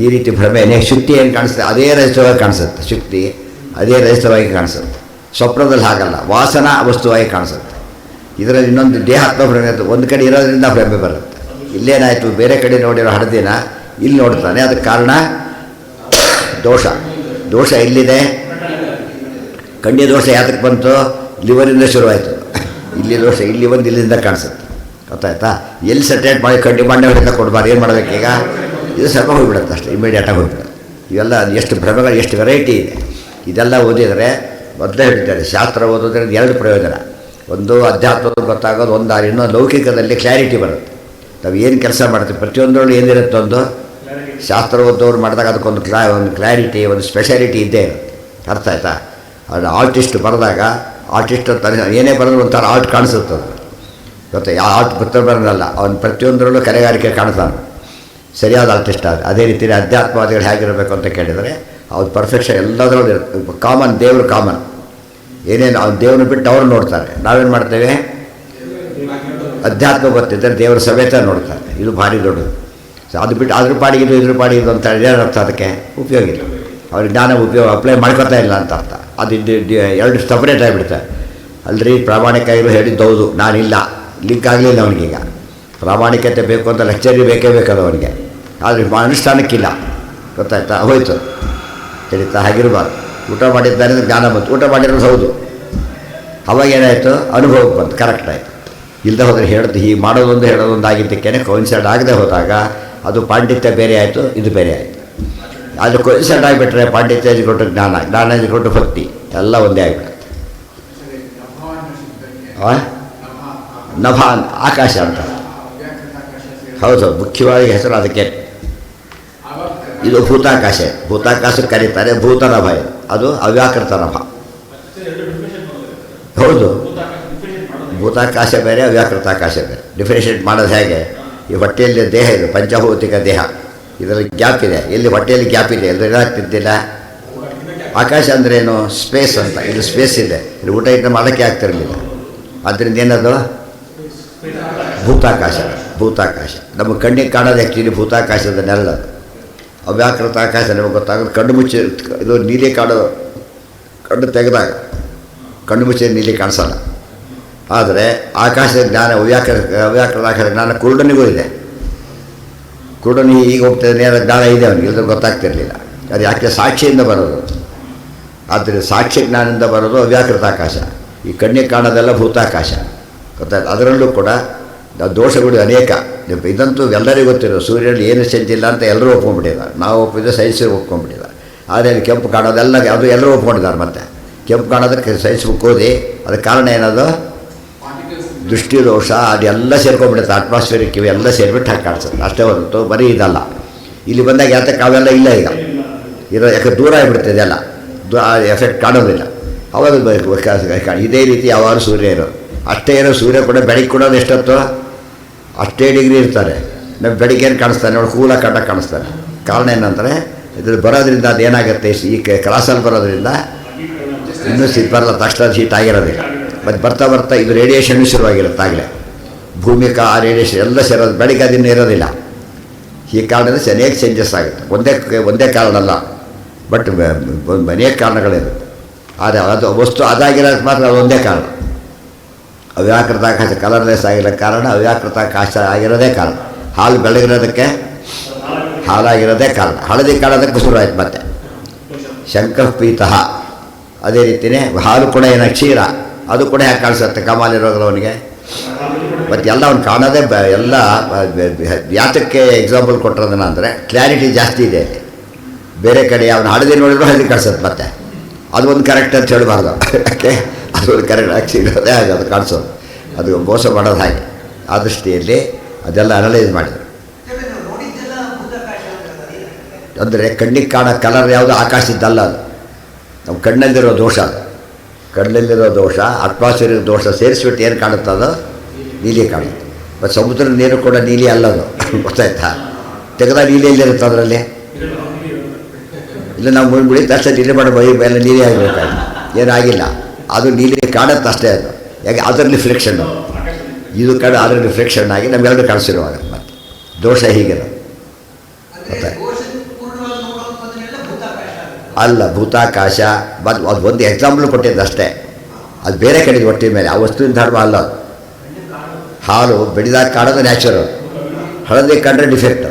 ಈ ರೀತಿ ಭ್ರಮೆನೇ. ಶುಕ್ತಿ ಏನು ಕಾಣಿಸುತ್ತೆ ಅದೇ ರಹಿತವಾಗಿ ಕಾಣಿಸುತ್ತೆ. ಶುಕ್ತಿ ಅದೇ ರಹಿತವಾಗಿ ಕಾಣಿಸುತ್ತೆ. ಸ್ವಪ್ನದಲ್ಲಿ ಹಾಗಲ್ಲ, ವಾಸನಾ ವಸ್ತುವಾಗಿ ಕಾಣಿಸುತ್ತೆ. ಇದರಲ್ಲಿ ಇನ್ನೊಂದು ದೇಹಾತ್ಮ ಭ್ರಮೆ ಅಂತ ಒಂದು ಕಡೆ ಇರೋದ್ರಿಂದ ಭ್ರಮೆ ಬರುತ್ತೆ. ಇಲ್ಲೇನಾಯಿತು, ಬೇರೆ ಕಡೆ ನೋಡಿರೋ ಹಳದಿನ ಇಲ್ಲಿ ನೋಡ್ತಾನೆ. ಅದಕ್ಕೆ ಕಾರಣ ದೋಷ. ದೋಷ ಎಲ್ಲಿದೆ? ಕಣ್ಣಿನ ದೋಷ ಯಾತಕ್ಕೆ ಬಂತು? ಲಿವರಿಂದ ಶುರುವಾಯಿತು. ಇಲ್ಲಿ ದೋಷ ಇಲ್ಲಿ ಬಂದು ಇಲ್ಲಿಂದ ಕಾಣಿಸುತ್ತೆ. ಗೊತ್ತಾಯ್ತಾ? ಎಲ್ಲಿ ಸೆಟ್ರೇಟ್ ಮಾಡಿ ಕಡ್ಡಿ ಬಣ್ಣ ಹೊಡೆದ ಕೊಡಬಾರ್ದು. ಏನು ಮಾಡಬೇಕೀಗ? ಇದು ಸ್ವಲ್ಪ ಹೋಗಿಬಿಡುತ್ತೆ ಅಷ್ಟೇ, ಇಮಿಡಿಯೇಟಾಗಿ ಹೋಗಿಬಿಡುತ್ತೆ. ಇವೆಲ್ಲ ಎಷ್ಟು ಭ್ರಮೆಗಳು, ಎಷ್ಟು ವೆರೈಟಿ ಇದೆ. ಇದೆಲ್ಲ ಓದಿದರೆ ಮೊದಲೇ ಹೇಳ್ತಾರೆ, ಶಾಸ್ತ್ರ ಓದೋದ್ರಿಂದ ಎರಡು ಪ್ರಯೋಜನ. ಒಂದು ಅಧ್ಯಾತ್ಮದ ಗೊತ್ತಾಗೋದು, ಒಂದು ದಾರಿ. ಇನ್ನೊಂದು ಲೌಕಿಕದಲ್ಲಿ ಕ್ಲಾರಿಟಿ ಬರುತ್ತೆ. ನಾವು ಏನು ಕೆಲಸ ಮಾಡ್ತೀವಿ ಪ್ರತಿಯೊಂದರಲ್ಲೂ ಏನಿರುತ್ತೆ, ಒಂದು ಶಾಸ್ತ್ರ ಓದೋರು ಮಾಡಿದಾಗ ಅದಕ್ಕೊಂದು ಒಂದು ಕ್ಲಾರಿಟಿ, ಒಂದು ಸ್ಪೆಷಾಲಿಟಿ ಇದ್ದೇ ಇರುತ್ತೆ. ಅರ್ಥ ಆಯ್ತಾ? ಅದು ಆರ್ಟಿಸ್ಟ್ ಬರೆದಾಗ ಆರ್ಟಿಸ್ಟ್ ಅಂತ ಏನೇ ಬರೆದ್ರು ಒಂಥರ ಆರ್ಟ್ ಕಾಣಿಸುತ್ತದೆ. ಗೊತ್ತಾ? ಯಾವ ಆರ್ಟ್ ಪುತ್ರ ಬರೋಲ್ಲ, ಅವನು ಪ್ರತಿಯೊಂದರಲ್ಲೂ ಕಲೆಗಾರಿಕೆ ಕಾಣ್ತಾನೆ. ಸರಿಯಾದ ಆರ್ಟಿಸ್ಟ್ ಆದರೆ ಅದೇ ರೀತಿ ಅಧ್ಯಾತ್ಮವಾದಿಗಳು ಹೇಗಿರಬೇಕು ಅಂತ ಕೇಳಿದರೆ ಅವ್ರು ಪರ್ಫೆಕ್ಷನ್ ಎಲ್ಲದರಲ್ಲೂ ಇರುತ್ತೆ. ಕಾಮನ್, ದೇವರು ಕಾಮನ್. ಏನೇನು ಅವ್ನು ದೇವ್ರನ್ನ ಬಿಟ್ಟು ಅವ್ರು ನೋಡ್ತಾರೆ. ನಾವೇನು ಮಾಡ್ತೇವೆ? ಅಧ್ಯಾತ್ಮ ಗೊತ್ತಿದ್ದರೆ ದೇವರ ಸಮೇತ ನೋಡ್ತಾರೆ. ಇದು ಭಾರಿ ದೊಡ್ಡದು. ಸೊ ಅದು ಬಿಟ್ಟು ಅದ್ರ ಪಾಡಿಗಿದ್ದು ಇದ್ರ ಪಾಡಿಗಿದ್ದು ಅಂತ ಏನರ್ಥ ಅದಕ್ಕೆ ಉಪಯೋಗ ಇಲ್ಲ. ಅವ್ರಿಗೆ ಜ್ಞಾನ ಉಪಯೋಗ ಅಪ್ಲೈ ಮಾಡ್ಕೊತಾ ಇಲ್ಲ ಅಂತ ಅರ್ಥ. ಅದು ಎರಡು ಸಪ್ರೇಟ್ ಆಗಿಬಿಡ್ತಾರೆ. ಅಲ್ರಿ ಪ್ರಾಮಾಣಿಕ ಇರೋ ಹೇಳಿದ್ದೌದು, ನಾನಿಲ್ಲ, ಲಿಂಕ್ ಆಗಲಿಲ್ಲ ಅವನಿಗೀಗ. ಪ್ರಾಮಾಣಿಕತೆ ಬೇಕು ಅಂತ ಲೆಕ್ಚರಿಗೆ ಬೇಕೇ ಬೇಕದು ಅವನಿಗೆ, ಆದರೆ ಅನುಷ್ಠಾನಕ್ಕಿಲ್ಲ. ಗೊತ್ತಾಯ್ತಾ? ಹೋಯ್ತು ತಿಳಿತಾ? ಹಾಗಿರಬಾರ್ದು. ಊಟ ಮಾಡಿದ್ದಾರೆ ಜ್ಞಾನ ಬಂತು, ಊಟ ಮಾಡಿರೋದು ಹೌದು, ಅವಾಗ ಏನಾಯಿತು? ಅನುಭವಕ್ಕೆ ಬಂತು, ಕರೆಕ್ಟ್ ಆಯಿತು. ಇಲ್ಲದೆ ಹೋದರೆ ಹೇಳೋದು ಹೀಗೆ ಮಾಡೋದೊಂದು ಹೇಳೋದೊಂದು ಆಗಿದ್ದಕ್ಕೇ ಕೋಯಿನ್ಸೈಡ್ ಆಗದೆ ಹೋದಾಗ ಅದು ಪಾಂಡಿತ್ಯ ಬೇರೆ ಆಯಿತು, ಇದು ಬೇರೆ ಆಯಿತು. ಅದು ಕೋಯಿನ್ಸೈಡ್ ಆಗಿಬಿಟ್ರೆ ಪಾಂಡಿತ್ಯ ಕೊಟ್ಟು ಜ್ಞಾನ, ಜ್ಞಾನ ಕೊಟ್ಟು ಭಕ್ತಿ ಎಲ್ಲ ಒಂದೇ ಆಗಿಬಿಡುತ್ತೆ. ನಭ ಆಕಾಶ ಅಂತ, ಹೌದು, ಮುಖ್ಯವಾಗಿ ಹೆಸರು ಅದಕ್ಕೆ. ಇದು ಭೂತಾಕಾಶ, ಭೂತಾಕಾಶಕ್ಕೆ ಕರೀತಾರೆ ಭೂತನಭ. ಅದು ಅವ್ಯಾಕೃತ ನಭ. ಹೌದು, ಭೂತಾಕಾಶ ಬೇರೆ, ಅವ್ಯಾಕೃತ ಆಕಾಶ ಬೇರೆ. ಡಿಫ್ರೆನ್ಷಿಯೇಟ್ ಮಾಡೋದು ಹೇಗೆ? ಈ ಹೊಟ್ಟೆಯಲ್ಲಿ ದೇಹ ಇದೆ, ಪಂಚಭೌತಿಕ ದೇಹ, ಇದರಲ್ಲಿ ಗ್ಯಾಪ್ ಇದೆ. ಎಲ್ಲಿ ಹೊಟ್ಟೆಯಲ್ಲಿ ಗ್ಯಾಪ್ ಇದೆ, ಎಲ್ಲರೂ ಏನಾಗ್ತಿದ್ದಿಲ್ಲ. ಆಕಾಶ ಅಂದ್ರೇನು? ಸ್ಪೇಸ್ ಅಂತ. ಇಲ್ಲಿ ಸ್ಪೇಸ್ ಇದೆ, ಇಲ್ಲಿ ಊಟ ಇಟ್ಟು ಮಾಡೋಕ್ಕೆ ಆಗ್ತಿರಲಿಲ್ಲ. ಆದ್ದರಿಂದ ಏನದು? ಭೂತಾಕಾಶ. ಭೂತಾಕಾಶ ನಮ್ಮ ಕಣ್ಣಿಗೆ ಕಾಣೋದು ಆ್ಯಕ್ಚುಲಿ ಭೂತಾಕಾಶದ ನೆಲ. ಅವ್ಯಾಕೃತ ಆಕಾಶ ನಮಗೆ ಗೊತ್ತಾಗೋದು ಕಣ್ಣು ಮುಚ್ಚಿ. ಇದು ನೀಲಿ ಕಾಣೋದು, ಕಣ್ಣು ತೆಗೆದಾಗ ಕಣ್ಣು ಮುಚ್ಚಿ ನೀಲಿ ಕಾಣಿಸೋಲ್ಲ. ಆದರೆ ಆಕಾಶದ ಜ್ಞಾನ, ಅವ್ಯಾಕೃತ ಆಕಾಶದ ಜ್ಞಾನ ಕುರುಡನಿಗೂ ಇದೆ. ಕುರುಡನಿಗೆ ಈಗ ಹೋಗ್ತದೆ ನೇರ ಜ್ಞಾನ ಇದೆ ಅವನಿಗೆ, ಎಲ್ಲರೂ ಗೊತ್ತಾಗ್ತಿರಲಿಲ್ಲ. ಅದು ಯಾಕೆ? ಸಾಕ್ಷಿಯಿಂದ ಬರೋದು. ಆದರೆ ಸಾಕ್ಷಿ ಜ್ಞಾನದಿಂದ ಬರೋದು ಅವ್ಯಾಕೃತ ಆಕಾಶ. ಈ ಕಣ್ಣಿಗೆ ಕಾಣೋದೆಲ್ಲ ಭೂತಾಕಾಶ. ಗೊತ್ತಾಯ್ತು? ಅದರಲ್ಲೂ ಕೂಡ ದೋಷಗಳು ಅನೇಕ. ಇದಂತೂ ಎಲ್ಲರಿಗೂ ಗೊತ್ತಿರೋ, ಸೂರ್ಯನಲ್ಲಿ ಏನು ಚೆಂದಿಲ್ಲ ಅಂತ ಎಲ್ಲರೂ ಒಪ್ಕೊಂಡ್ಬಿಟ್ಟಿದ್ದಾರೆ. ನಾವು ಒಪ್ಪಿದ್ರೆ ಸೈನ್ಸಿಗೆ ಒಪ್ಕೊಂಡ್ಬಿಟ್ಟಿದ್ದಾರೆ. ಆದರೆ ಕೆಂಪು ಕಾಣೋದೆಲ್ಲ ಅದು ಎಲ್ಲರೂ ಒಪ್ಕೊಂಡಿದ್ದಾರೆ. ಮತ್ತು ಕೆಂಪು ಕಾಣೋದಕ್ಕೆ ಸೈನ್ಸ್ ಬುಕ್ ಓದಿ ಅದಕ್ಕೆ ಕಾರಣ ಏನದು? ದೃಷ್ಟಿ ದೋಷ, ಅದೆಲ್ಲ ಸೇರ್ಕೊಂಡ್ಬಿಡುತ್ತೆ. ಅಟ್ಮಾಸ್ಫಿಯರಿಕ್ ಇವೆಲ್ಲ ಸೇರಿಬಿಟ್ಟು ಹಾಕಿ ಕಾಣಿಸುತ್ತೆ. ಅಷ್ಟೇ ಹೊರತು ಬರೀ ಇದಲ್ಲ. ಇಲ್ಲಿ ಬಂದಾಗ ಯಾತಕ್ಕೆ ಅವೆಲ್ಲ ಇಲ್ಲ ಈಗ ಇರೋ, ಯಾಕೆ ದೂರ ಆಗಿಬಿಡ್ತದೆ ಇದೆಲ್ಲ, ಎಫೆಕ್ಟ್ ಕಾಣೋದಿಲ್ಲ. ಅವಾಗ ಇದೇ ರೀತಿ ಯಾವಾಗಲೂ ಸೂರ್ಯ ಇರೋದು. ಅಷ್ಟೇ ಇರೋ ಸೂರ್ಯ ಕೂಡ ಬೆಳಗ್ಗೆ ಕೊಡೋದು ಎಷ್ಟೊತ್ತು? ಅಷ್ಟೇ ಡಿಗ್ರಿ ಇರ್ತಾರೆ. ನಾವು ಬೆಳಿಗ್ಗೆ ಏನು ಕಾಣಿಸ್ತಾನೆ ನೋಡಿ, ಕೂಲ ಕಟ್ಟ ಕಾಣಿಸ್ತಾನೆ. ಕಾರಣ ಏನಂದರೆ ಇದ್ರಲ್ಲಿ ಬರೋದ್ರಿಂದ ಅದೇನಾಗುತ್ತೆ, ಈ ಕ್ರಾಸಲ್ಲಿ ಬರೋದ್ರಿಂದ ಇನ್ನೂ ಶೀತ ಬರಲ್ಲ, ತಕ್ಷಣ ಶೀತ ಆಗಿರೋದಿಲ್ಲ. ಮತ್ತು ಬರ್ತಾ ಬರ್ತಾ ಇದು ರೇಡಿಯೇಷನ್ನು ಶುರುವಾಗಿರುತ್ತೆ. ಆಗಲೇ ಭೂಮಿಕ ಆ ರೇಡಿಯೇಷನ್ ಎಲ್ಲ ಸೇರೋದು, ಬೆಳಿಗ್ಗೆ ಅದನ್ನು ಇರೋದಿಲ್ಲ. ಈ ಕಾರಣದಿಂದ ಅನೇಕ ಚೇಂಜಸ್ ಆಗುತ್ತೆ. ಒಂದೇ ಕಾರಣ ಅಲ್ಲ, ಬಟ್ ಅನೇಕ ಕಾರಣಗಳಿರುತ್ತೆ. ಆದರೆ ಅದು ವಸ್ತು ಅದಾಗಿರೋದು ಮಾತ್ರ ಅದೊಂದೇ ಕಾರಣ. ಅವ್ಯಾಕೃತ ಆಕಾಶ ಕಲರ್ಲೆಸ್ ಆಗಿರೋ ಕಾರಣ, ಅವ್ಯಾಕೃತ ಆಕಾಶ ಆಗಿರೋದೇ ಕಾರಣ. ಹಾಲು ಬೆಳಗಿರೋದಕ್ಕೆ ಹಾಲಾಗಿರೋದೇ ಕಾರಣ. ಹಳದಿ ಕಾಣೋದಕ್ಕೆ ಶುರುವಾಯ್ತು. ಮತ್ತು ಶಂಕಃಪೀತಃ ಅದೇ ರೀತಿಯೇ ಹಾಲು ಕೂಡ ಏನೋ ಕ್ಷೀರ, ಅದು ಕೂಡ ಹೇಗೆ ಕಾಣಿಸುತ್ತೆ ಕಾಮಾಲಿರೋದವನಿಗೆ? ಮತ್ತು ಎಲ್ಲ ಅವ್ನು ಕಾಣೋದೇ ಎಲ್ಲ. ಯಾತಕ್ಕೆ ಎಕ್ಸಾಂಪಲ್ ಕೊಟ್ಟಿರೋದನ್ನ ಅಂದರೆ ಕ್ಲಾರಿಟಿ ಜಾಸ್ತಿ ಇದೆ. ಬೇರೆ ಕಡೆ ಅವನು ಹಳದಿ ನೋಡಿದ್ರು ಹಳದಿ ಕಾಣಿಸುತ್ತೆ. ಮತ್ತು ಅದು ಒಂದು ಕರೆಕ್ಟ್ ಅಂತ ಹೇಳಬಾರ್ದು. ಯಾಕೆ? ಅದು ಒಂದು ಕರೆಕ್ಟ್ ಆ್ಯಕ್ಚುಲಿ ಅದೇ ಹಾಗೆ ಅದು ಕಾಣಿಸೋದು, ಅದು ಮೋಸ ಮಾಡೋದು ಹಾಗೆ. ಆ ದೃಷ್ಟಿಯಲ್ಲಿ ಅದೆಲ್ಲ ಅನಲೈಸ್ ಮಾಡಿದರು. ಅಂದರೆ ಕಣ್ಣಿಗೆ ಕಾಣೋ ಕಲರ್ ಯಾವುದು ಆಕಾಶದ್ದಲ್ಲ, ಅದು ನಮ್ಮ ಕಣ್ಣಲ್ಲಿರೋ ದೋಷ. ಅದು ಕಣ್ಣಲ್ಲಿರೋ ದೋಷ, ಅಟ್ಮಾಸ್ಫಿಯರ್ ದೋಷ ಸೇರಿಸ್ಬಿಟ್ಟು ಏನು ಕಾಣುತ್ತೆ? ಅದು ನೀಲಿ ಕಾಣುತ್ತೆ. ಮತ್ತು ಸಮುದ್ರದ ನೀರು ಕೂಡ ನೀಲಿ ಅಲ್ಲದು, ಗೊತ್ತಾಯ್ತಾ? ತೆಗೆದಾಗ ನೀಲಿ ಎಲ್ಲಿರುತ್ತೆ ಅದರಲ್ಲಿ? ಇಲ್ಲ, ನಾವು ಮುಳುಗಿ ತಕ್ಷಣ ನೀಲಿ ಮಾಡಿ ಎಲ್ಲ ನೀಲಿ ಆಗಿರ್ಬೇಕಾಗಿ ಏನಾಗಿಲ್ಲ. ಅದು ನೀಲಿ ಕಾಣುತ್ತೆ ಅಷ್ಟೇ. ಅದು ಯಾಕೆ? ಅದರ ರಿಫ್ಲೆಕ್ಷನ್ನು ಇದು ಕಡೆ ಅದರ ರಿಫ್ಲೆಕ್ಷನ್ ಆಗಿ ನಮ್ಮೆಲ್ಲರೂ ಕಾಣಿಸಿರುವಾಗ ಮತ್ತು ದೋಷ ಹೀಗಿರೋದು. ಗೊತ್ತಾಯ್ತು? ಅಲ್ಲ, ಭೂತಾಕಾಶ ಅದು ಒಂದು ಎಕ್ಸಾಂಪಲ್ ಕೊಟ್ಟಿದ್ದು ಅಷ್ಟೇ. ಅದು ಬೇರೆ ಕಡೆದು ಒಟ್ಟಿನ ಮೇಲೆ, ಆ ವಸ್ತುವಿನ ಧರ್ಮ ಅಲ್ಲ ಅದು. ಹಾಲು ಬೆಳೆದಾಗ ಕಾಣೋದು ನ್ಯಾಚುರಲ್, ಹಳದಿ ಕಂಡ್ರೆ ಡಿಫೆಕ್ಟ್,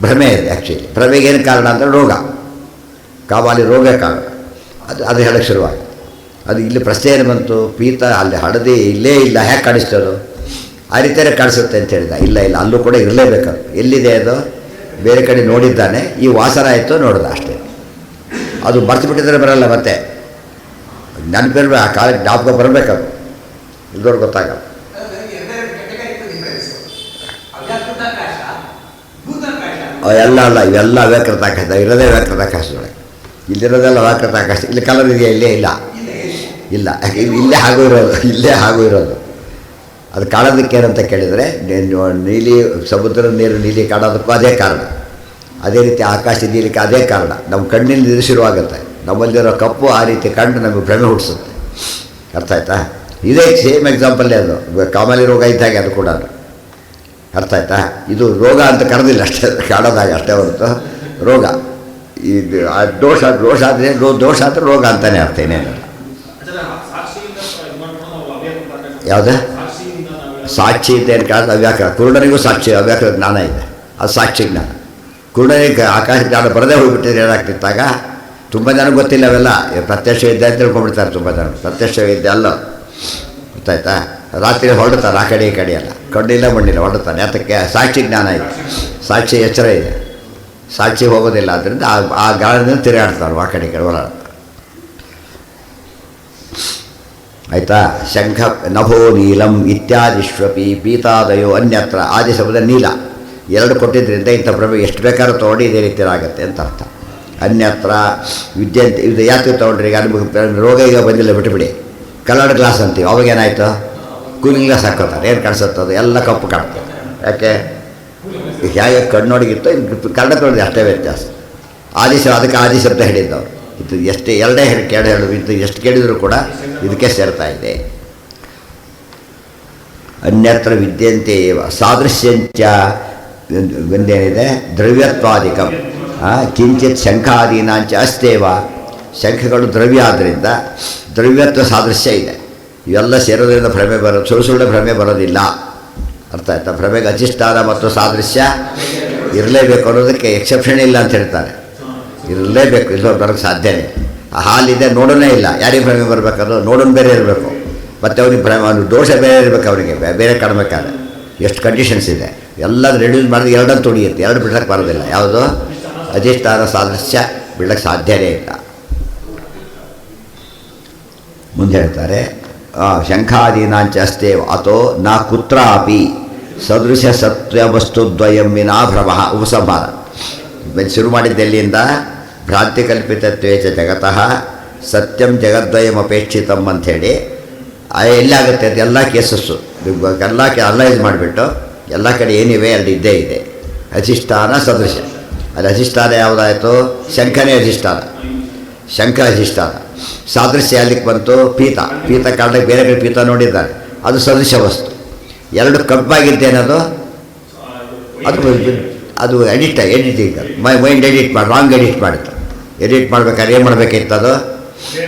ಭ್ರಮೆ ಇದೆ. ಆ್ಯಕ್ಚುಲಿ ಭ್ರಮೆಗೆ ಏನು ಕಾರಣ ಅಂದರೆ ರೋಗ, ಕಾಮಾಲಿ ರೋಗ ಕಾರಣ. ಅದು ಹೇಳಕ್ಕೆ ಶುರುವಾಗಿ. ಅದು ಇಲ್ಲಿ ಪ್ರಶ್ನೆ ಏನು ಬಂತು? ಪೀತ ಅಲ್ಲಿ ಹಳದಿ ಇಲ್ಲೇ ಇಲ್ಲ, ಹೇಗೆ ಕಾಣಿಸ್ತದು? ಆ ರೀತಿಯೇ ಕಾಣಿಸುತ್ತೆ ಅಂತ ಹೇಳಿದ. ಇಲ್ಲ, ಅಲ್ಲೂ ಕೂಡ ಇರಲೇಬೇಕದು. ಎಲ್ಲಿದೆ ಅದು? ಬೇರೆ ಕಡೆ ನೋಡಿದ್ದಾನೆ, ಈ ವಾಸನ ಆಯಿತು ನೋಡ್ದ ಅಷ್ಟೇ. ಅದು ಮರ್ತು ಬಿಟ್ಟಿದ್ರೆ ಬರಲ್ಲ. ಮತ್ತೆ ನೆನಪಿರ್ಬೇಕು, ಆ ಕಾಲಕ್ಕೆ ಜ್ಞಾಪಕ ಬರಬೇಕದು, ಇಲ್ದವ್ರು ಗೊತ್ತಾಗಲ್ಲ. ಎಲ್ಲ ಅಲ್ಲ, ಇವೆಲ್ಲ ಅವ್ಯಾಕೃತ ಆಕಾಶ ಇರೋದೇ ವ್ಯಾಕೃತ ಆಕಾಶದೊಳಗೆ. ಇಲ್ಲಿರೋದೆಲ್ಲ ವ್ಯಾಕೃತ ಆಕಾಶ. ಇಲ್ಲಿ ಕಲರ್ ಇದೆಯಾ? ಇಲ್ಲೇ ಇಲ್ಲ. ಯಾಕೆ? ಇಲ್ಲೇ ಹಾಗೂ ಇರೋದು. ಅದು ಕಾಣೋದಕ್ಕೆ ಏನಂತ ಕೇಳಿದರೆ, ನೀಲಿ ಸಮುದ್ರದ ನೀರು ನೀಲಿ ಕಾಣೋದಕ್ಕೂ ಅದೇ ಕಾರಣ. ಅದೇ ರೀತಿ ಆಕಾಶ ನೀಲಿಕ್ಕೆ ಅದೇ ಕಾರಣ. ನಮ್ಮ ಕಣ್ಣಿಂದ ಇದು ಶುರುವಾಗುತ್ತೆ. ನಮ್ಮಲ್ಲಿರೋ ಕಪ್ಪು ಆ ರೀತಿ ಕಂಡು ನಮಗೆ ಭ್ರಮೆ ಹುಟ್ಟಿಸುತ್ತೆ. ಅರ್ಥ ಆಯ್ತಾ? ಇದೇ ಸೇಮ್ ಎಕ್ಸಾಂಪಲ್ಲೇ ಅದು. ಕಾಮಾಲಿ ರೋಗ ಇದ್ದಾಗೆ ಅದು ಕೂಡ. ಅರ್ಥ ಆಯ್ತಾ? ಇದು ರೋಗ ಅಂತ ಕರೆದಿಲ್ಲ ಅಷ್ಟೇ, ಕಾಡೋದಾಗ ಅಷ್ಟೇ ಹೊರತು ರೋಗ. ಇದು ದೋಷ ದೋಷ ಆದರೆ ದೋಷ ಆದರೆ ರೋಗ ಅಂತಲೇ ಅರ್ಥ, ಏನೇನಲ್ಲ. ಯಾವುದು ಸಾಕ್ಷಿ ಅಂತ ಏನು ಕಾಣ್ತದೆ? ಅವ್ಯಾಕರಣ. ಕುರುಡನಿಗೂ ಸಾಕ್ಷಿ ಅವ್ಯಾಕರಣ ಜ್ಞಾನ ಇದೆ, ಅದು ಸಾಕ್ಷಿ ಜ್ಞಾನ. ಕುರುಡನಿಗೆ ಆಕಾಶ ಜ್ಞಾನ ಬರದೇ ಹೋಗಿಬಿಟ್ಟಿದ್ರೆ ಏನಾಗ್ತಿತ್ತಾಗ ತುಂಬ ಜನ ಗೊತ್ತಿಲ್ಲ ಅವೆಲ್ಲ. ಪ್ರತ್ಯಕ್ಷ ವಿದ್ಯೆ ಅಂತ ತಿಳ್ಕೊಂಡ್ಬಿಡ್ತಾರೆ ತುಂಬ ಜನ. ಪ್ರತ್ಯಕ್ಷ ವಿದ್ಯೆ ಅಲ್ಲ, ಗೊತ್ತಾಯ್ತಾ? ರಾತ್ರಿ ಹೊರಡ್ತಾರೆ ಆ ಕಡೆ ಈ ಕಡೆ ಎಲ್ಲ, ಕಣ್ಣಿಲ್ಲ ಮಣ್ಣಿಲ್ಲ ಹೊರಡ್ತಾನೆ. ಅದಕ್ಕೆ ಸಾಕ್ಷಿ ಜ್ಞಾನ ಇದೆ, ಸಾಕ್ಷಿ ಎಚ್ಚರ ಇದೆ. ಸಾಕ್ಷಿ ಹೋಗೋದಿಲ್ಲ, ಆದ್ದರಿಂದ ಆ ಗಾಳಿಯಿಂದ ತಿರುಗಾಡ್ತಾರೆ, ಆ ಕಡೆ ಈ ಕಡೆ ಓಡಾಡ್ತಾರೆ. ಆಯಿತಾ? ಶಂಖ ನಭೋ ನೀಲಂ ಇತ್ಯಾದಿಶ್ವಪಿ ಪೀತಾದಯೋ ಅನ್ಯತ್ರ. ಆದಿ ಶಬ್ದ ನೀಲ, ಎರಡು ಕೊಟ್ಟಿದ್ದರಿಂದ ಇಂಥ ಪ್ರಭೆ ಎಷ್ಟು ಬೇಕಾದ್ರೂ ತೊಗೊಂಡು ಇದೇ ರೀತಿಯಾಗುತ್ತೆ ಅಂತ ಅರ್ಥ. ಅನ್ಯತ್ರ ವಿದ್ಯೆ ಅಂತ ಇದು ಯಾಕೆ ತೊಗೊಂಡ್ರಿ? ಈಗ ನಿಮಗೆ ರೋಗ ಈಗ ಬಂದಿಲ್ಲ, ಬಿಟ್ಟುಬಿಡಿ. ಕಲರ್ಡ್ ಗ್ಲಾಸ್ ಅಂತೀವಿ, ಅವಾಗೇನಾಯಿತು? ಕೂಲಿಂಗ್ ಗ್ಲಾಸ್ ಹಾಕೋತಾರೆ, ಏನು ಕಾಣಿಸುತ್ತದು? ಎಲ್ಲ ಕಪ್ಪು ಕಾಣ್ತದೆ. ಯಾಕೆ? ಹೇಗೆ ಕಣ್ಣೊಳಗಿತ್ತು ಕನ್ನಡ ತೊಗೊಂಡು ಅಷ್ಟೇ ವ್ಯತ್ಯಾಸ. ಅದಕ್ಕೆ ಆದಿ ಶಬ್ದ ಹೇಳಿದ್ದವರು. ಇದು ಎಷ್ಟು ಎರಡೇ ಹೇಳು ಇದು ಎಷ್ಟು ಕೇಳಿದರೂ ಕೂಡ ಇದಕ್ಕೆ ಸೇರ್ತಾ ಇದೆ. ಅನ್ಯತ್ರ ವಿದ್ಯಂತೆ ಸಾದೃಶ್ಯಂಚ ಒಂದೇನಿದೆ? ದ್ರವ್ಯತ್ವಾದಿಕಂ ಕಿಂಚಿತ್ ಶಂಖಾದೀನಾಂಚ ಅಸ್ತೇವ. ಶಂಖಗಳು ದ್ರವ್ಯ ಆದ್ದರಿಂದ ದ್ರವ್ಯತ್ವ ಸಾದೃಶ್ಯ ಇದೆ. ಇವೆಲ್ಲ ಸೇರೋದ್ರಿಂದ ಭ್ರಮೆ ಬರೋದು, ಸುಳ್ಳು ಭ್ರಮೆ ಬರೋದಿಲ್ಲ. ಅರ್ಥ ಆಯ್ತಾ? ಭ್ರಮೆಗೆ ಅಧಿಷ್ಠಾನ ಮತ್ತು ಸಾದೃಶ್ಯ ಇರಲೇಬೇಕು ಅನ್ನೋದಕ್ಕೆ ಎಕ್ಸೆಪ್ಷನ್ ಇಲ್ಲ ಅಂತ ಹೇಳ್ತಾರೆ. ಇರಲೇಬೇಕು, ಇಲ್ಲ ಬರೋಕ್ಕೆ ಸಾಧ್ಯನೇ. ಆ ಹಾಲಿದೆ ನೋಡೋನೇ ಇಲ್ಲ, ಯಾರಿಗೆ ಭ್ರಮೆ ಬರಬೇಕದು? ನೋಡೋನು ಬೇರೆ ಇರಬೇಕು, ಮತ್ತು ಅವ್ನಿಗೆ ಅವನು ದೋಷ ಬೇರೆ ಇರಬೇಕು, ಅವನಿಗೆ ಬೇರೆ ಕಾಣಬೇಕಾದ್ರೆ ಎಷ್ಟು ಕಂಡೀಷನ್ಸ್ ಇದೆ. ಎಲ್ಲದು ರೆಡ್ಯೂಸ್ ಮಾಡಿದ್ರೆ ಎರಡನ್ನು ತುಳಿಯುತ್ತೆ, ಎರಡು ಬಿಡೋಕ್ಕೆ ಬರೋದಿಲ್ಲ. ಯಾವುದು? ಅಧಿಷ್ಠಾನ ಸಾದೃಶ್ಯ ಬಿಡೋಕ್ಕೆ ಸಾಧ್ಯನೇ ಇಲ್ಲ. ಮುಂದೆ ಹೇಳ್ತಾರೆ ಶಂಖಾದೀನಾಂಚ ಅಸ್ತೇವ ಅಥೋ ನ ಕುತ್ರಾಪಿ ಸದೃಶ ಸತ್ವ ವಸ್ತುದ್ವಯಂ ವಿನಾ ಭ್ರಮ. ಉಪಸಂಹಾರ ಶುರು ಮಾಡಿದ್ದೆಲ್ಲಿಂದ? ಭ್ರಾಂತಿ ಕಲ್ಪಿತತ್ವೇಚ ಜಗತಃ ಸತ್ಯಂ ಜಗದ್ವಯಮಪೇಕ್ಷಿತಂ ಅಂಥೇಳಿ ಎಲ್ಲಾಗುತ್ತೆ ಅದು ಎಲ್ಲ ಕೇಸಸ್ಸು ಎಲ್ಲ ಅನಲೈಸ್ ಮಾಡಿಬಿಟ್ಟು ಎಲ್ಲ ಕಡೆ ಏನಿವೆ ಅಲ್ಲಿ ಇದ್ದೇ ಇದೆ. ಅಧಿಷ್ಠಾನ ಸದೃಶ, ಅಲ್ಲಿ ಅಧಿಷ್ಠಾನ ಯಾವುದಾಯಿತು? ಶಂಖನೇ ಅಧಿಷ್ಠಾನ, ಶಂಖ ಅಧಿಷ್ಠಾನ. ಸಾದೃಶ್ಯ ಅಲ್ಲಿಗೆ ಬಂತು ಪೀತ. ಪೀತ ಕಾರಣಕ್ಕೆ ಬೇರೆ ಕಡೆ ಪೀತ ನೋಡಿದ್ದಾರೆ, ಅದು ಸದೃಶ ವಸ್ತು. ಎರಡು ಕಪ್ಪಾಗಿದ್ದೇನದು? ಅದು ಎಡಿಟಿಂಗ್ ಮೈಂಡ್ ಎಡಿಟ್ ಮಾಡಿ ರಾಂಗ್ ಎಡಿಟ್ ಮಾಡಿತ್ತು. ಎಡಿಟ್ ಮಾಡ್ಬೇಕಾದ್ರೆ ಏನು ಮಾಡಬೇಕಿತ್ತು? ಅದು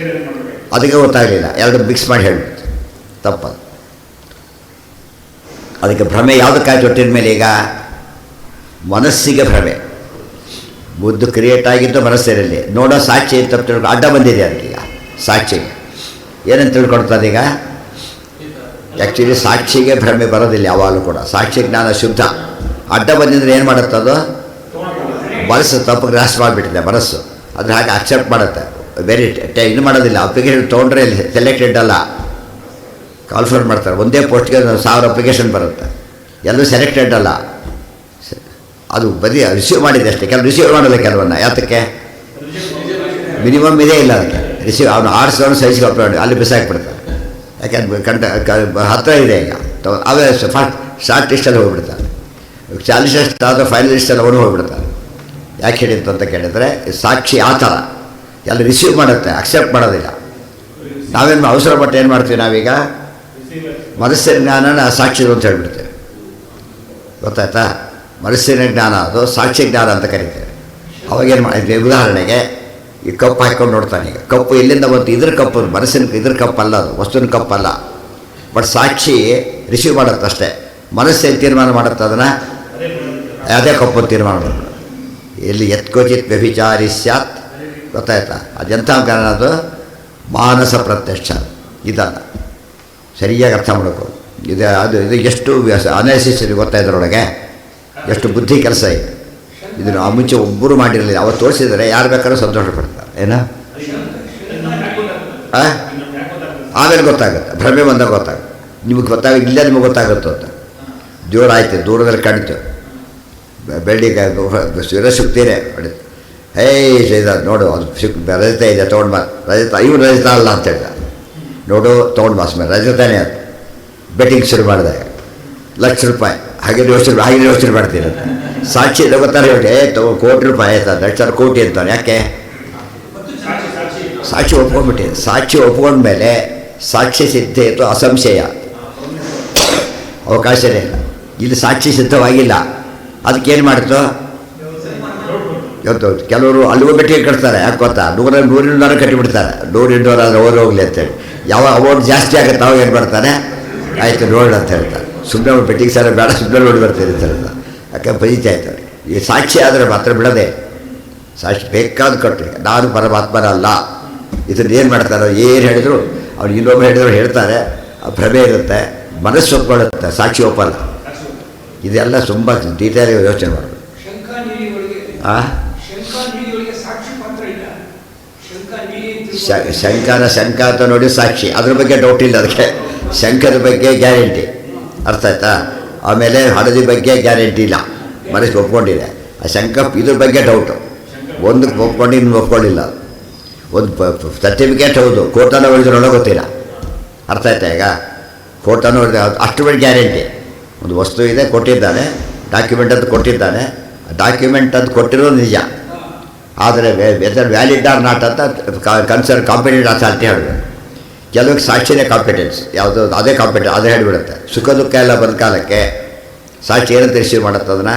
ಅದಕ್ಕೆ ಗೊತ್ತಾಗಲಿಲ್ಲ, ಎರಡು ಮಿಕ್ಸ್ ಮಾಡಿ ಹೇಳ್ಬಿಟ್ಟು ತಪ್ಪದು. ಅದಕ್ಕೆ ಭ್ರಮೆ ಯಾವುದಕ್ಕಾಗಿ ಒಟ್ಟಿನ ಮೇಲೆ? ಈಗ ಮನಸ್ಸಿಗೆ ಭ್ರಮೆ, ಬುದ್ಧಿ ಕ್ರಿಯೇಟ್ ಆಗಿದ್ದು ಮನಸ್ಸಿನಲ್ಲಿ. ನೋಡೋ ಸಾಕ್ಷಿ ಅಂತ ತಿಳ್ಕೊಂಡು ಅಡ್ಡ ಬಂದಿದೆ ಅದಕ್ಕೀಗ. ಸಾಕ್ಷಿಗೆ ಏನಂತ ತಿಳ್ಕೊಳ್ತದೆ ಈಗ? ಆ್ಯಕ್ಚುಲಿ ಸಾಕ್ಷಿಗೆ ಭ್ರಮೆ ಬರೋದಿಲ್ಲ ಯಾವಾಗಲೂ ಕೂಡ. ಸಾಕ್ಷಿ ಜ್ಞಾನ ಶುದ್ಧ. ಅಡ್ಡ ಬಂದಿದ್ರೆ ಏನು ಮಾಡುತ್ತದು? ಮನಸ್ಸು ತಪ್ಪು ಗ್ರಾಸ್ ಮಾಡಿಬಿಟ್ಟಿದೆ ಮನಸ್ಸು, ಅದ್ರ ಹಾಗೆ ಅಕ್ಸೆಪ್ಟ್ ಮಾಡುತ್ತೆ. ವೆರಿ ಇದು ಮಾಡೋದಿಲ್ಲ. ಅಪ್ಲಿಕೇಶನ್ ತೊಗೊಂಡ್ರೆ ಸೆಲೆಕ್ಟೆಡ್ ಅಲ್ಲ, ಕಾಲ್ಫರ್ ಮಾಡ್ತಾರೆ. ಒಂದೇ ಪೋಸ್ಟ್ಗೆ 1000 ಅಪ್ಲಿಕೇಶನ್ ಬರುತ್ತೆ, ಎಲ್ಲೂ ಸೆಲೆಕ್ಟೆಡ್ ಅಲ್ಲ. ಅದು ಬರೀ ರಿಸೀವ್ ಮಾಡಿದೆ ಅಷ್ಟೇ. ಕೆಲವು ರಿಸೀವ್ ಮಾಡೋಲ್ಲ, ಕೆಲವನ್ನ ಯಾತಕ್ಕೆ? ಮಿನಿಮಮ್ ಇದೇ ಇಲ್ಲ ಅದಕ್ಕೆ. ರಿಸೀವ್ ಅವನು ಆರ್ಟ್ಸ್ದವನು ಸೈಜ್ಗೆ ಅಪ್ಲೋಡ್ ಅಲ್ಲಿ ಬಿಸಾಕಿಬಿಡ್ತಾರೆ. ಯಾಕೆಂದ್ರೆ ಹತ್ತಿರ ಇದೆ ಈಗ. ಅವೇ ಫಸ್ಟ್ ಶಾರ್ಟ್ ಲಿಸ್ಟಲ್ಲಿ ಹೋಗ್ಬಿಡ್ತಾರೆ. 40 ಲಿಸ್ಟ್ ಆದರೆ ಫೈನಲ್ ಲಿಸ್ಟಲ್ಲಿ ಅವನು ಹೋಗ್ಬಿಡ್ತಾರೆ. ಯಾಕೆ ಹೇಳಿತ್ತು ಅಂತ ಕೇಳಿದರೆ ಸಾಕ್ಷಿ ಆ ಥರ ಎಲ್ಲ ರಿಸೀವ್ ಮಾಡುತ್ತೆ, ಅಕ್ಸೆಪ್ಟ್ ಮಾಡೋದಿಲ್ಲ. ನಾವೇನು ಅವಸರ ಪಟ್ಟು ಏನು ಮಾಡ್ತೀವಿ ನಾವೀಗ? ಮನಸ್ಸಿನ ಜ್ಞಾನನ ಸಾಕ್ಷಿದು ಅಂತ ಹೇಳ್ಬಿಡ್ತೇವೆ, ಗೊತ್ತಾಯ್ತಾ? ಮನಸ್ಸಿನ ಜ್ಞಾನ ಅದು ಸಾಕ್ಷಿ ಜ್ಞಾನ ಅಂತ ಕರಿತೇವೆ. ಅವಾಗೇನು ಮಾಡಿದ್ವಿ? ಉದಾಹರಣೆಗೆ ಈ ಕಪ್ಪು ಹಾಕ್ಕೊಂಡು ನೋಡ್ತಾನೆ. ಈಗ ಕಪ್ಪು ಎಲ್ಲಿಂದ ಬಂತು? ಇದ್ರ ಕಪ್ಪು, ಮನಸ್ಸಿನ ಇದ್ರ ಕಪ್ಪಲ್ಲ, ಅದು ವಸ್ತುವಿನ ಕಪ್ಪಲ್ಲ. ಬಟ್ ಸಾಕ್ಷಿ ರಿಸೀವ್ ಮಾಡುತ್ತೆ ಅಷ್ಟೇ. ಮನಸ್ಸೇನು ತೀರ್ಮಾನ ಮಾಡುತ್ತೆ? ಅದನ್ನು ಅದೇ ಕಪ್ಪು ತೀರ್ಮಾನ ಮಾಡೋದು. ಎಲ್ಲಿ ಯತ್ಕೋಚಿತ್ ವ್ಯಭಿಚಾರಿ ಸ್ಯಾತ್, ಗೊತ್ತಾಯ್ತಾ? ಅದೆಂಥ ಕಾರಣ? ಅದು ಮಾನಸ ಪ್ರತ್ಯಕ್ಷ. ಇದಲ್ಲ, ಸರಿಯಾಗಿ ಅರ್ಥ ಮಾಡ್ಕೊಂಡು. ಇದು ಎಷ್ಟು ಅನಾಲಿಸಿಸ್ ಇದೆ ಗೊತ್ತಾ? ಇದರೊಳಗೆ ಎಷ್ಟು ಬುದ್ಧಿ ಕೆಲಸ ಇದೆ. ಇದನ್ನು ಆ ಮುಂಚೆ ಒಬ್ಬರು ಮಾಡಿರಲಿಲ್ಲ. ಅವತ್ತು ತೋರಿಸಿದರೆ ಯಾರು ಬೇಕಾದ್ರೂ ಸಂತೋಷ ಪಡ್ತಾರೆ. ಏನೋ ಆಮೇಲೆ ಗೊತ್ತಾಗುತ್ತೆ, ಭ್ರಮೆ ಬಂದಾಗ ಗೊತ್ತಾಗುತ್ತೆ. ನಿಮಗೆ ಇಲ್ಲೇ ನಿಮಗೆ ಗೊತ್ತಾಗುತ್ತೋ ಅಂತ. ಜೋರಾಯ್ತು, ದೂರದಲ್ಲಿ ಕಾಣ್ತು, ಬೆಳ್ಳಿಗೆ ಶಿರಶುಕ್ತಿನೇ ಹೊಡಿತು. ಇದು ನೋಡು, ಅದು ರಜತ ಇದೆ, ತೊಗೊಂಡು ಬಾ. ರಜತ ಇವನು ರಜತ ಅಲ್ಲ ಅಂತ ಹೇಳಿದ. ನೋಡು ತೊಗೊಂಡು ಬಾಸ್ ಮೇಲೆ ರಜತಾನೇ. ಅದು ಬೆಟ್ಟಿಂಗ್ ಶುರು ಮಾಡಿದಾಗ ₹1,00,000 ಹಾಗೆ ಯೋಚನೆ ಮಾಡ್ತೀನಿ ಅಂತ. ಸಾಕ್ಷಿ ಗೊತ್ತಾರೆ ಹೇಳಿ, ₹1,00,00,000 ಆಯ್ತಾ? ₹1,00,000 ಕೋಟಿ ಅಂತಾನೆ. ಯಾಕೆ? ಸಾಕ್ಷಿ ಒಪ್ಕೊಂಡ್ಬಿಟ್ಟಿದೆ. ಸಾಕ್ಷಿ ಒಪ್ಕೊಂಡ್ಮೇಲೆ ಸಾಕ್ಷಿ ಸಿದ್ಧೇತು ಅಸಂಶಯ, ಅವಕಾಶನೇ ಇಲ್ಲ. ಇಲ್ಲಿ ಸಾಕ್ಷಿ ಸಿದ್ಧವಾಗಿಲ್ಲ. ಅದಕ್ಕೇನು ಮಾಡ್ತು ಇವತ್ತು ಕೆಲವರು ಅಲ್ಲಿಗೂ ಬೆಟ್ಟಿಗೆ ಕಟ್ತಾರೆ. ಯಾಕೆ ಗೊತ್ತಾ, ನೂರಿನ ಕಟ್ಟಿಬಿಡ್ತಾರೆ. 100-200 ಆದರೆ ಹೋಗಲಿ ಅಂತೇಳಿ. ಯಾವಾಗ ಅಮೌಂಟ್ ಜಾಸ್ತಿ ಆಗುತ್ತೆ ಅವಾಗ ಏನು ಮಾಡ್ತಾನೆ, ಆಯಿತು ನೋಡಿ ಅಂತ ಹೇಳ್ತಾರೆ. ಸುಮ್ಮನೆ ಅವ್ರು ಬೆಟ್ಟಿಗೆ ಸರ ಬೇಡ, ಸುಮ್ಮನೆ ನೋಡಿ ಬರ್ತೀರಿ ಅಂತ ಹೇಳ್ತಾರೆ. ಯಾಕೆ ಪರಿಚಯ ಆಯ್ತಾರೆ. ಈ ಸಾಕ್ಷಿ ಆದರೆ ಮಾತ್ರ ಬಿಡದೆ, ಸಾಕ್ಷಿ ಬೇಕಾದ ಕಟ್ಟು. ನಾನು ಪರಮಾತ್ಮನಲ್ಲ, ಇದನ್ನು ಏನು ಮಾಡ್ತಾರೋ, ಏನು ಹೇಳಿದ್ರು ಅವ್ರು ಇನ್ನೊಬ್ಬರು ಹೇಳಿದ್ರು ಹೇಳ್ತಾರೆ. ಆ ಭ್ರಮೆ ಇರುತ್ತೆ, ಮನಸ್ಸು ಒಪ್ಕೊಳ್ಳುತ್ತೆ, ಸಾಕ್ಷಿ ಒಪ್ಪಲ್ಲ. ಇದೆಲ್ಲ ತುಂಬ ಡೀಟೇಲ್ ಯೋಚನೆ ಮಾಡಬೇಕು. ಶಂಕ ಅಂತ ನೋಡಿ ಸಾಕ್ಷಿ, ಅದ್ರ ಬಗ್ಗೆ ಡೌಟ್ ಇಲ್ಲ. ಅದಕ್ಕೆ ಶಂಕದ ಬಗ್ಗೆ ಗ್ಯಾರಂಟಿ, ಅರ್ಥ ಆಯ್ತಾ. ಆಮೇಲೆ ಹಳದಿ ಬಗ್ಗೆ ಗ್ಯಾರಂಟಿ ಇಲ್ಲ, ಮನಸ್ಸು ಒಪ್ಕೊಂಡಿದೆ. ಆ ಶಂಕ ಇದ್ರ ಬಗ್ಗೆ ಡೌಟು, ಒಂದಕ್ಕೆ ಒಪ್ಕೊಂಡು ಇನ್ನು ಒಪ್ಕೊಂಡಿಲ್ಲ. ಒಂದು ಸರ್ಟಿಫಿಕೇಟ್ ಹೌದು, ಕೋರ್ಟನ್ನು ಹೊಡೆದ್ರೂ ಗೊತ್ತಿಲ್ಲ, ಅರ್ಥ ಆಯ್ತಾ. ಈಗ ಕೋರ್ಟನ್ನು ಹೊಡೆದ ಅಷ್ಟು ಬೇಡ ಗ್ಯಾರಂಟಿ. ಒಂದು ವಸ್ತು ಇದೆ, ಕೊಟ್ಟಿದ್ದಾನೆ, ಡಾಕ್ಯುಮೆಂಟ್ ಅಂತ ಕೊಟ್ಟಿದ್ದಾನೆ. ಡಾಕ್ಯುಮೆಂಟ್ ಅಂತ ಕೊಟ್ಟಿರೋದು ನಿಜ, ಆದರೆ ವೆದರ್ ವ್ಯಾಲಿಡ್ ಆರ್ ನಾಟ್ ಅಂತ ಕನ್ಸರ್ನ್ ಕಾಂಪಿಟೆಂಟ್ ಅಥಾರಿಟಿ ಹೇಳಬೇಕು. ಕೆಲವಕ್ಕೆ ಸಾಕ್ಷಿನೇ ಕಾಂಪಿಟೆನ್ಸ್, ಯಾವುದು ಅದೇ ಕಾಂಪಿಟೆನ್ಸ್, ಅದೇ ಹೇಳಿಬಿಡುತ್ತೆ. ಸುಖ ದುಃಖ ಎಲ್ಲ ಬಂದ ಕಾಲಕ್ಕೆ ಸಾಕ್ಷಿ ಏನಂತ ರಿಸೀವ್ ಮಾಡುತ್ತೆ ಅದನ್ನು.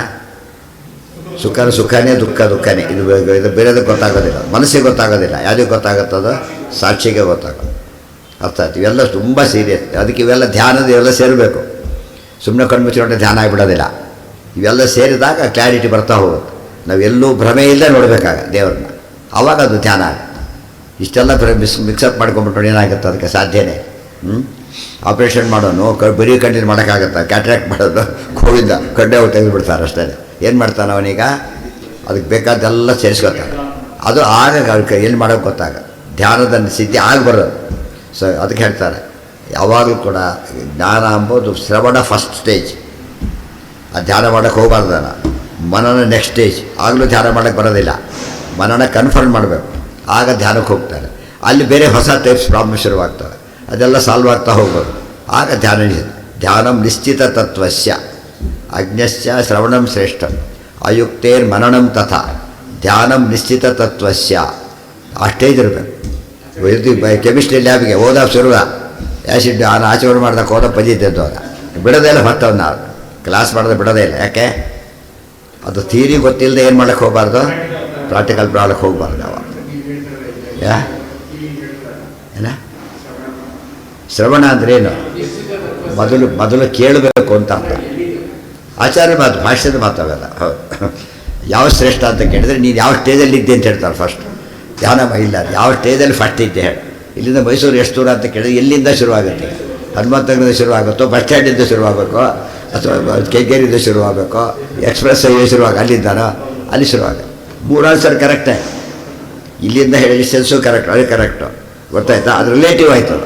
ಸುಖನೇ, ದುಃಖನೇ. ಇದು ಬೇರೆದಕ್ಕೆ ಗೊತ್ತಾಗೋದಿಲ್ಲ, ಮನಸ್ಸಿಗೆ ಗೊತ್ತಾಗೋದಿಲ್ಲ. ಯಾವುದಕ್ಕೆ ಗೊತ್ತಾಗುತ್ತದೋ, ಸಾಕ್ಷಿಗೆ ಗೊತ್ತಾಗೋದು. ಅರ್ಥ ಆಯ್ತು. ಇವೆಲ್ಲ ತುಂಬ ಸೀರಿಯಸ್. ಅದಕ್ಕೆ ಇವೆಲ್ಲ ಧ್ಯಾನದ ಇವೆಲ್ಲ ಸೇರಬೇಕು. ಸುಮ್ಮನೆ ಕಣ್ಮುಚ್ಚಿಕೊಂಡ್ರೆ ಧ್ಯಾನ ಆಗಿಬಿಡೋದಿಲ್ಲ. ಇವೆಲ್ಲ ಸೇರಿದಾಗ ಕ್ಲಾರಿಟಿ ಬರ್ತಾ ಹೋಗುತ್ತೆ. ನಾವೆಲ್ಲೂ ಭ್ರಮೆ ಇಲ್ಲದೆ ನೋಡಬೇಕಾಗ ದೇವ್ರನ್ನ, ಆವಾಗ ಅದು ಧ್ಯಾನ ಆಗುತ್ತೆ. ಇಷ್ಟೆಲ್ಲ ಮಿಕ್ಸಪ್ ಮಾಡ್ಕೊಂಬಿಟ್ಟು ಏನಾಗುತ್ತೆ, ಅದಕ್ಕೆ ಸಾಧ್ಯನೇ. ಆಪ್ರೇಷನ್ ಮಾಡೋನು ಬರೀ ಕಣ್ಣಿನ ಮಾಡೋಕ್ಕಾಗತ್ತೆ. ಕ್ಯಾಟ್ರಾಕ್ಟ್ ಮಾಡೋದು ಗೋವಿಂದ ಕಡ್ಡೆ ತೆಗೆದುಬಿಡ್ತಾರೆ ಅಷ್ಟೇ. ಏನು ಮಾಡ್ತಾನೆ ಅವನೀಗ, ಅದಕ್ಕೆ ಬೇಕಾದ್ದೆಲ್ಲ ಸೇರಿಸ್ಕೊತಾನೆ. ಅದು ಆಗ ಏನು ಮಾಡೋಕ್ಕೆ ಗೊತ್ತಾಗ, ಧ್ಯಾನದ ಸ್ಥಿತಿ ಆಗಿ ಬರೋದು. ಸೊ ಅದಕ್ಕೆ ಹೇಳ್ತಾರೆ ಯಾವಾಗಲೂ ಕೂಡ ಜ್ಞಾನ ಅಂಬೋದು ಶ್ರವಣ ಫಸ್ಟ್ ಸ್ಟೇಜ್. ಆ ಧ್ಯಾನ ಮಾಡೋಕ್ಕೆ ಹೋಗಬಾರ್ದಲ್ಲ. ಮನನ ನೆಕ್ಸ್ಟ್ ಸ್ಟೇಜ್. ಆಗಲೂ ಧ್ಯಾನ ಮಾಡೋಕ್ಕೆ ಬರೋದಿಲ್ಲ. ಮನನ ಕನ್ಫರ್ಮ್ ಮಾಡಬೇಕು, ಆಗ ಧ್ಯಾನಕ್ಕೆ ಹೋಗ್ತಾರೆ. ಅಲ್ಲಿ ಬೇರೆ ಹೊಸ ಟೈಪ್ಸ್ ಪ್ರಾಬ್ಲಮ್ ಶುರುವಾಗ್ತವೆ, ಅದೆಲ್ಲ ಸಾಲ್ವ್ ಆಗ್ತಾ ಹೋಗ್ಬೋದು. ಆಗ ಧ್ಯಾನಂ ನಿಶ್ಚಿತ ತತ್ವಸ್ಯ ಅಜ್ಞಸ್ಯ ಶ್ರವಣಂ ಶ್ರೇಷ್ಠಂ ಅಯುಕ್ತೇರ್ ಮನನಂ ತಥಾ ಧ್ಯಾನಂ ನಿಶ್ಚಿತ ತತ್ವಸ್ಯ. ಆ ಸ್ಟೇಜ್ ಇರಬೇಕು. ಇದು ಕೆಮಿಸ್ಟ್ರಿ ಲ್ಯಾಬ್ಗೆ ಹೋದ ಶುರುವ ಆ್ಯಸಿಡ್ ಆಚರಣೆ ಮಾಡ್ದಾಗ ಹೋದ ಪಜಿದ್ದೆದ್ದು ಅವಾಗ ಬಿಡೋದೇ ಇಲ್ಲ. ಮತ್ತೆ ಅವನ್ನ ಕ್ಲಾಸ್ ಮಾಡೋದು ಬಿಡೋದೇ ಇಲ್ಲ. ಯಾಕೆ, ಅದು ಥಿಯರಿ ಗೊತ್ತಿಲ್ಲದೆ ಏನು ಮಾಡೋಕ್ಕೆ ಹೋಗಬಾರ್ದು, ಪ್ರಾಕ್ಟಿಕಲ್ ಮಾಡೋಕ್ಕೆ ಹೋಗಬಾರ್ದು. ಅವಾಗ ಏನ ಶ್ರವಣ ಅಂದ್ರೇನು, ಮೊದಲು ಕೇಳಬೇಕು ಅಂತ ಅರ್ಥ. ಆಚಾರ್ಯ ಮಾತು, ಭಾಷ್ಯದ ಮಾತಾಗಲ್ಲ. ಹೌದು. ಯಾವ ಶ್ರೇಷ್ಠ ಅಂತ ಕೇಳಿದ್ರೆ ನೀನು ಯಾವ ಸ್ಟೇಜಲ್ಲಿ ಇದ್ದೆ ಅಂತ ಹೇಳ್ತಾರೆ. ಫಸ್ಟ್ ಧ್ಯಾನ ಇಲ್ಲ, ಯಾವ ಸ್ಟೇಜಲ್ಲಿ ಫಸ್ಟ್ ಇದ್ದೆ ಹೇಳಿ. ಇಲ್ಲಿಂದ ಮೈಸೂರು ಎಷ್ಟು ದೂರ ಅಂತ ಕೇಳಿದ್ರೆ ಎಲ್ಲಿಂದ ಶುರುವಾಗುತ್ತೆ? ಹನುಮಂತನಗರದಿಂದ ಶುರುವಾಗುತ್ತೋ, ಬಸ್ ಸ್ಟ್ಯಾಂಡಿಂದ ಶುರುವಾಗಬೇಕು, ಅಥವಾ ಕೆಂಗೇರಿಯಿಂದ ಶುರುವಾಗಬೇಕು, ಎಕ್ಸ್ಪ್ರೆಸ್ ಹೈವೇ ಶುರುವಾಗ ಅಲ್ಲಿಂದಾನೋ, ಅಲ್ಲಿ ಶುರುವಾಗುತ್ತೆ. 3 ಆನ್ಸರ್ ಕರೆಕ್ಟೇ. ಇಲ್ಲಿಂದ ಹೇಳಿ ಡಿಸ್ಟೆನ್ಸು ಕರೆಕ್ಟ್, ಅದು ಕರೆಕ್ಟು, ಗೊತ್ತಾಯ್ತಾ. ಅದು ರಿಲೇಟಿವ್ ಆಯಿತು.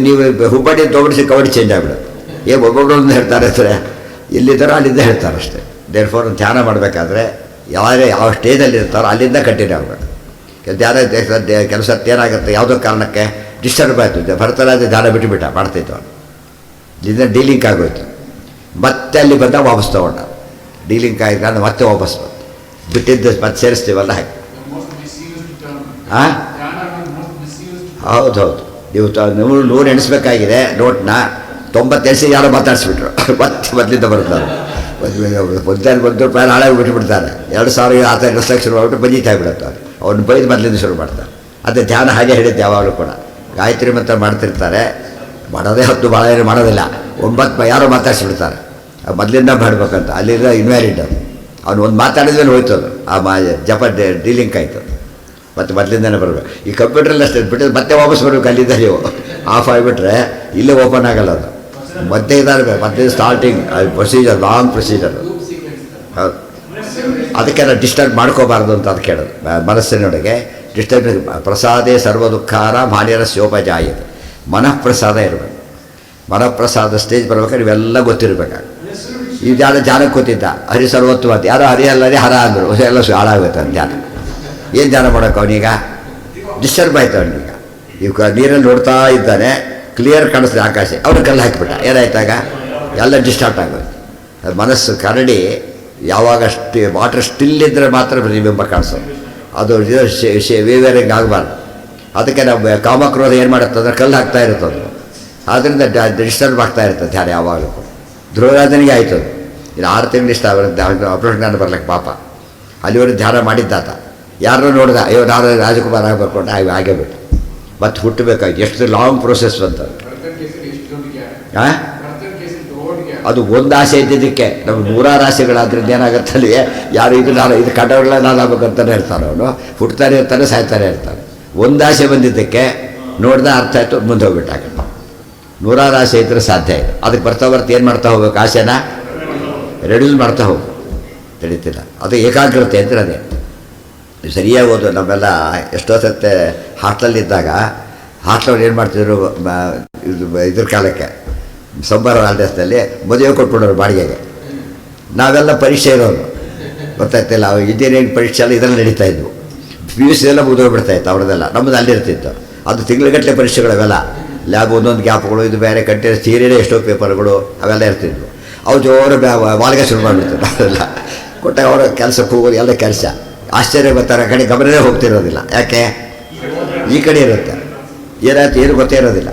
ನೀವು ಹುಬ್ಬಳ್ಳಿ ತೊಗೊಂಡಿಸಿ ಕವಡಿ ಚೇಂಜ್ ಆಗಿಬಿಡುತ್ತೆ. ಒಬ್ಬೊಬ್ಬರು ಒಂದು ಹೇಳ್ತಾರೆ ಅಂದರೆ ಎಲ್ಲಿದ್ದಾರೋ ಅಲ್ಲಿಂದ ಹೇಳ್ತಾರೆ ಅಷ್ಟೇ. ದೇರ್ಫೋರ್ ಧ್ಯಾನ ಮಾಡಬೇಕಾದ್ರೆ ಯಾವ ಸ್ಟೇಜಲ್ಲಿ ಇರ್ತಾರೋ ಅಲ್ಲಿಂದ ಕಂಟಿನ್ಯೂ ಆಗಬೇಕು. ಧ್ಯಾನ ಕೆಲಸ ಏನಾಗುತ್ತೆ, ಯಾವುದೋ ಕಾರಣಕ್ಕೆ ಡಿಸ್ಟರ್ಬ್ ಆಯಿತು, ಭರತರಾಜ ಧ್ಯಾನ ಬಿಟ್ಟುಬಿಟ್ಟ ಮಾಡ್ತಿತ್ತು. ಇಲ್ಲಿಂದ ಡೀಲಿಂಕ್ ಆಗೋಯ್ತು. ಮತ್ತೆ ಅಲ್ಲಿ ಬಂದಾಗ ವಾಪಸ್ ತೊಗೊಂಡ. ಡೀಲಿಂಕ್ ಆಗಿದ್ರೆ ಮತ್ತೆ ವಾಪಸ್ ಬಂತು. ಬಿಟ್ಟಿದ್ದು ಮತ್ತೆ ಸೇರಿಸ್ತೀವಲ್ಲ ಹಾಗೆ. ಹಾಂ, ಹೌದು. ನೀವು 100 ಎಣಿಸ್ಬೇಕಾಗಿದೆ ನೋಟ್ನ. 90 ಎಣಿಸಿ ಯಾರೋ ಮಾತಾಡಿಸ್ಬಿಟ್ರು. ಮತ್ತೆ ಮೊದಲಿಂದ ಬರ್ತಾರೆ. ಮೊದಲು ₹1 ಹಾಳಾಗಿ ಬಿಟ್ಟುಬಿಡ್ತಾರೆ. 2000 ಆ ಥರ ಎಣಿಸೋಕ್ಕೆ ಶುರು ಮಾಡಿಬಿಟ್ಟು ಬಜೀಟ್ ಆಗಿಬಿಡುತ್ತೆ. ಅವ್ನು ಬೈದು ಮೊದಲಿಂದ ಶುರು ಮಾಡ್ತಾರೆ. ಅದೇ ಧ್ಯಾನ ಹಾಗೆ ಹೇಳಿದ್ದು ಯಾವಾಗಲೂ ಕೂಡ. ಗಾಯತ್ರಿ ಮಂತ್ರ ಮಾಡ್ತಿರ್ತಾರೆ, ಮಾಡೋದೇ 10 ಭಾಳ ಏನು ಮಾಡೋದಿಲ್ಲ. 9 ಯಾರೋ ಮಾತಾಡಿಸ್ಬಿಡ್ತಾರೆ. ಮೊದಲಿಂದ ಮಾಡಬೇಕಂತ. ಅಲ್ಲಿಂದ ಇನ್ವ್ಯಾಲಿಡ್ ಅವನು ಒಂದು ಮಾತಾಡಿದ್ಮೇಲೆ ಹೋಯ್ತು ಅದು. ಆ ಜಪ ಡೀಲಿಂಕ್ ಆಯಿತು. ಮತ್ತು ಮೊದಲಿಂದನೇ ಬರಬೇಕು. ಈ ಕಂಪ್ಯೂಟ್ರಲ್ಲಿ ಅಷ್ಟೇ ಬಿಟ್ಟು ಮತ್ತೆ ವಾಪಸ್ ಬರಬೇಕು. ಅಲ್ಲಿಂದ ನೀವು ಆಫ್ ಆಗಿಬಿಟ್ರೆ ಇಲ್ಲೇ ಓಪನ್ ಆಗಲ್ಲ ಅದು. ಮತ್ತೆ ಇದಾಗಬೇಕು. ಮತ್ತೆ ಸ್ಟಾರ್ಟಿಂಗ್ ಪ್ರೊಸೀಜರ್, ಲಾಂಗ್ ಪ್ರೊಸೀಜರ್. ಹೌದು. ಅದಕ್ಕೆ ನಾವು ಡಿಸ್ಟರ್ಬ್ ಮಾಡ್ಕೋಬಾರ್ದು ಅಂತ ಅದಕ್ಕೆ ಹೇಳೋದು. ಮನಸ್ಸಿನೊಳಗೆ ಡಿಸ್ಟರ್ಬ್. ಪ್ರಸಾದೇ ಸರ್ವ ದುಃಖಾರ ಮಾನ್ಯರಸ್ಯೋಪಜಾಯತೆ. ಮನಃಪ್ರಸಾದ ಇರಬೇಕು. ಮನಃಪ್ರಸಾದ ಸ್ಟೇಜ್ ಬರ್ಬೇಕಾದ್ರೆ ಇವೆಲ್ಲ ಗೊತ್ತಿರಬೇಕಾಗ. ಈ ಧ್ಯಾನಕ್ಕೆ ಕೂತಿದ್ದ ಹರಿ ಸರ್ವತ್ವ ಅಂತ, ಯಾರೋ ಹರಿ ಅಲ್ಲದೆ ಹರ ಅಂದರು. ಎಲ್ಲ ಹಾಳಾಗುತ್ತೆ ಅಂತ ಧ್ಯಾನ. ಏನು ಧ್ಯಾನ ಮಾಡೋಕೆ ಅವನೀಗ? ಡಿಸ್ಟರ್ಬ್ ಆಯ್ತು ಅವನಿಗೆ. ಈಗ ನೀರಲ್ಲಿ ನೋಡ್ತಾ ಇದ್ದಾನೆ, ಕ್ಲಿಯರ್ ಕಾಣಿಸ್ತದೆ ಆಕಾಶ, ಅವ್ರ ಕಲ್ಲು ಹಾಕಿಬಿಟ್ಟ. ಏನಾಯ್ತಾಗ ಎಲ್ಲ ಡಿಸ್ಟರ್ಬ್ ಆಗೋದು. ಅದು ಮನಸ್ಸು ಕರಡಿ ಯಾವಾಗ ವಾಟರ್ ಸ್ಟಿಲ್ ಇದ್ದರೆ ಮಾತ್ರ ಪ್ರತಿಬಿಂಬ ಕಾಣಿಸೋದು. ಅದು ವೇವೇರಿಂಗ್ ಆಗಬಾರ್ದು. ಅದಕ್ಕೆ ನಾವು ಕಾಮಕ್ರೋಧ ಏನು ಮಾಡುತ್ತೆ ಅಂದರೆ ಕಲ್ಲು ಹಾಕ್ತಾ ಇರುತ್ತದು. ಆದ್ದರಿಂದ ಡಿಸ್ಟರ್ಬ್ ಆಗ್ತಾ ಇರ್ತದೆ ಧ್ಯಾನ ಯಾವಾಗಲೂ. ಧ್ರುವರಾಜನಿಗೆ ಆಯಿತು. ಇದು 6 ತಿಂಗಳು ಇಷ್ಟ ಅವರದ್ದು ಆಪರೇಷನ್ ಜ್ಞಾನ ಬರ್ಲಿಕ್ಕೆ ಪಾಪ. ಅಲ್ಲಿವರೆಗೆ ಧ್ಯಾನ ಮಾಡಿದ್ದಾತ. ಯಾರನ್ನೂ ನೋಡಿದ, ಅಯ್ಯೋ ನಾನು ರಾಜಕುಮಾರ ಆಗಬೇಕು ಹಾಗೆ ಬಿಟ್ಟು ಮತ್ತೆ ಹುಟ್ಟಬೇಕಾಗಿ ಎಷ್ಟು ಲಾಂಗ್ ಪ್ರೋಸೆಸ್ ಬಂತದ್ದು. ಹಾಂ, ಅದು ಒಂದು ಆಸೆ ಇದ್ದಿದ್ದಕ್ಕೆ ನಮ್ಗೆ 100 ಆಸೆಗಳಾದ್ರಿಂದ ಏನಾಗುತ್ತಲ್ಲಿ ಯಾರು ಇದು ಕಡವಳ ನಾನು ಆಗ್ಬೇಕಂತಾನೆ ಇರ್ತಾನೆ. ಅವನು ಹುಟ್ಟುತ್ತಾನೆ ಇರ್ತಾನೆ, ಸಾಯ್ತಾನೆ ಇರ್ತಾನೆ. ಒಂದು ಆಸೆ ಬಂದಿದ್ದಕ್ಕೆ ನೋಡ್ದೆ ಅರ್ಥ ಆಯಿತು, ಮುಂದೆ ಹೋಗ್ಬಿಟ್ಟಾಗ. 100 ಆಸೆ ಇದ್ರೆ ಸಾಧ್ಯ ಇದೆ. ಅದಕ್ಕೆ ಬರ್ತಾ ಏನು ಮಾಡ್ತಾ ಹೋಗ್ಬೇಕು, ಆಸೆನ ರೆಡ್ಯೂಸ್ ಮಾಡ್ತಾ ಹೋಗು, ತಿಳಿತಿಲ್ಲ. ಅದು ಏಕಾಗ್ರತೆ ಅಂದರೆ ಅದೇ ಸರಿಯಾಗಿ ಓದು. ನಮ್ಮೆಲ್ಲ ಎಷ್ಟೋ ಸತ್ತೆ ಹಾಸ್ಟೆಲಿದ್ದಾಗ ಹಾಸ್ಟೆಲ್ ಏನು ಮಾಡ್ತಿದ್ರು, ಇದ್ರ ಕಾಲಕ್ಕೆ ಸಂಬಾರ ಹಾಲ್ಡೇಸ್ನಲ್ಲಿ ಮದುವೆ ಕೊಟ್ಬಿಡೋರು ಬಾಡಿಗೆಗೆ. ನಾವೆಲ್ಲ ಪರೀಕ್ಷೆ ಇರೋರು ಗೊತ್ತಾಯ್ತಿಲ್ಲ. ಅವು ಇಂಜಿನಿಯರಿಂಗ್ ಪರೀಕ್ಷೆ ಎಲ್ಲ ಇದರಲ್ಲಿ ನಡೀತಾ ಇದ್ವು. PUC ಎಲ್ಲ ಮುಗಿದೋಗ್ಬಿಡ್ತಾಯಿತ್ತು ಅವ್ರದ್ದೆಲ್ಲ. ನಮ್ಮದು ಅಲ್ಲಿರ್ತಿತ್ತು. ಅದು ತಿಂಗಳಗಟ್ಟಲೆ ಪರೀಕ್ಷೆಗಳವೆಲ್ಲ, ಲ್ಯಾಬ್ ಒಂದೊಂದು ಗ್ಯಾಪ್ಗಳು, ಇದು ಬೇರೆ ಕಂಟಿನ್ಯೂಸ್ ಥಿಯರಿನೇ ಎಷ್ಟೋ ಪೇಪರ್ಗಳು ಅವೆಲ್ಲ ಇರ್ತಿದ್ವು. ಅವು ಜೋರು ವಾಲ್ಗೆ ಶುರು ಮಾಡಿಬಿಡ್ತಿದ್ರು. ಅದೆಲ್ಲ ಕೊಟ್ಟಾಗ ಅವರ ಕೆಲಸಕ್ಕೆ ಹೋಗೋದು ಎಲ್ಲ ಕೆಲಸ. ಆಶ್ಚರ್ಯ ಬರ್ತಾರೆ, ಆ ಕಡೆ ಗಮನವೇ ಹೋಗ್ತಿರೋದಿಲ್ಲ. ಯಾಕೆ ಈ ಕಡೆ ಇರುತ್ತೆ, ಏನಾಯ್ತು ಏನು ಗೊತ್ತೇ ಇರೋದಿಲ್ಲ.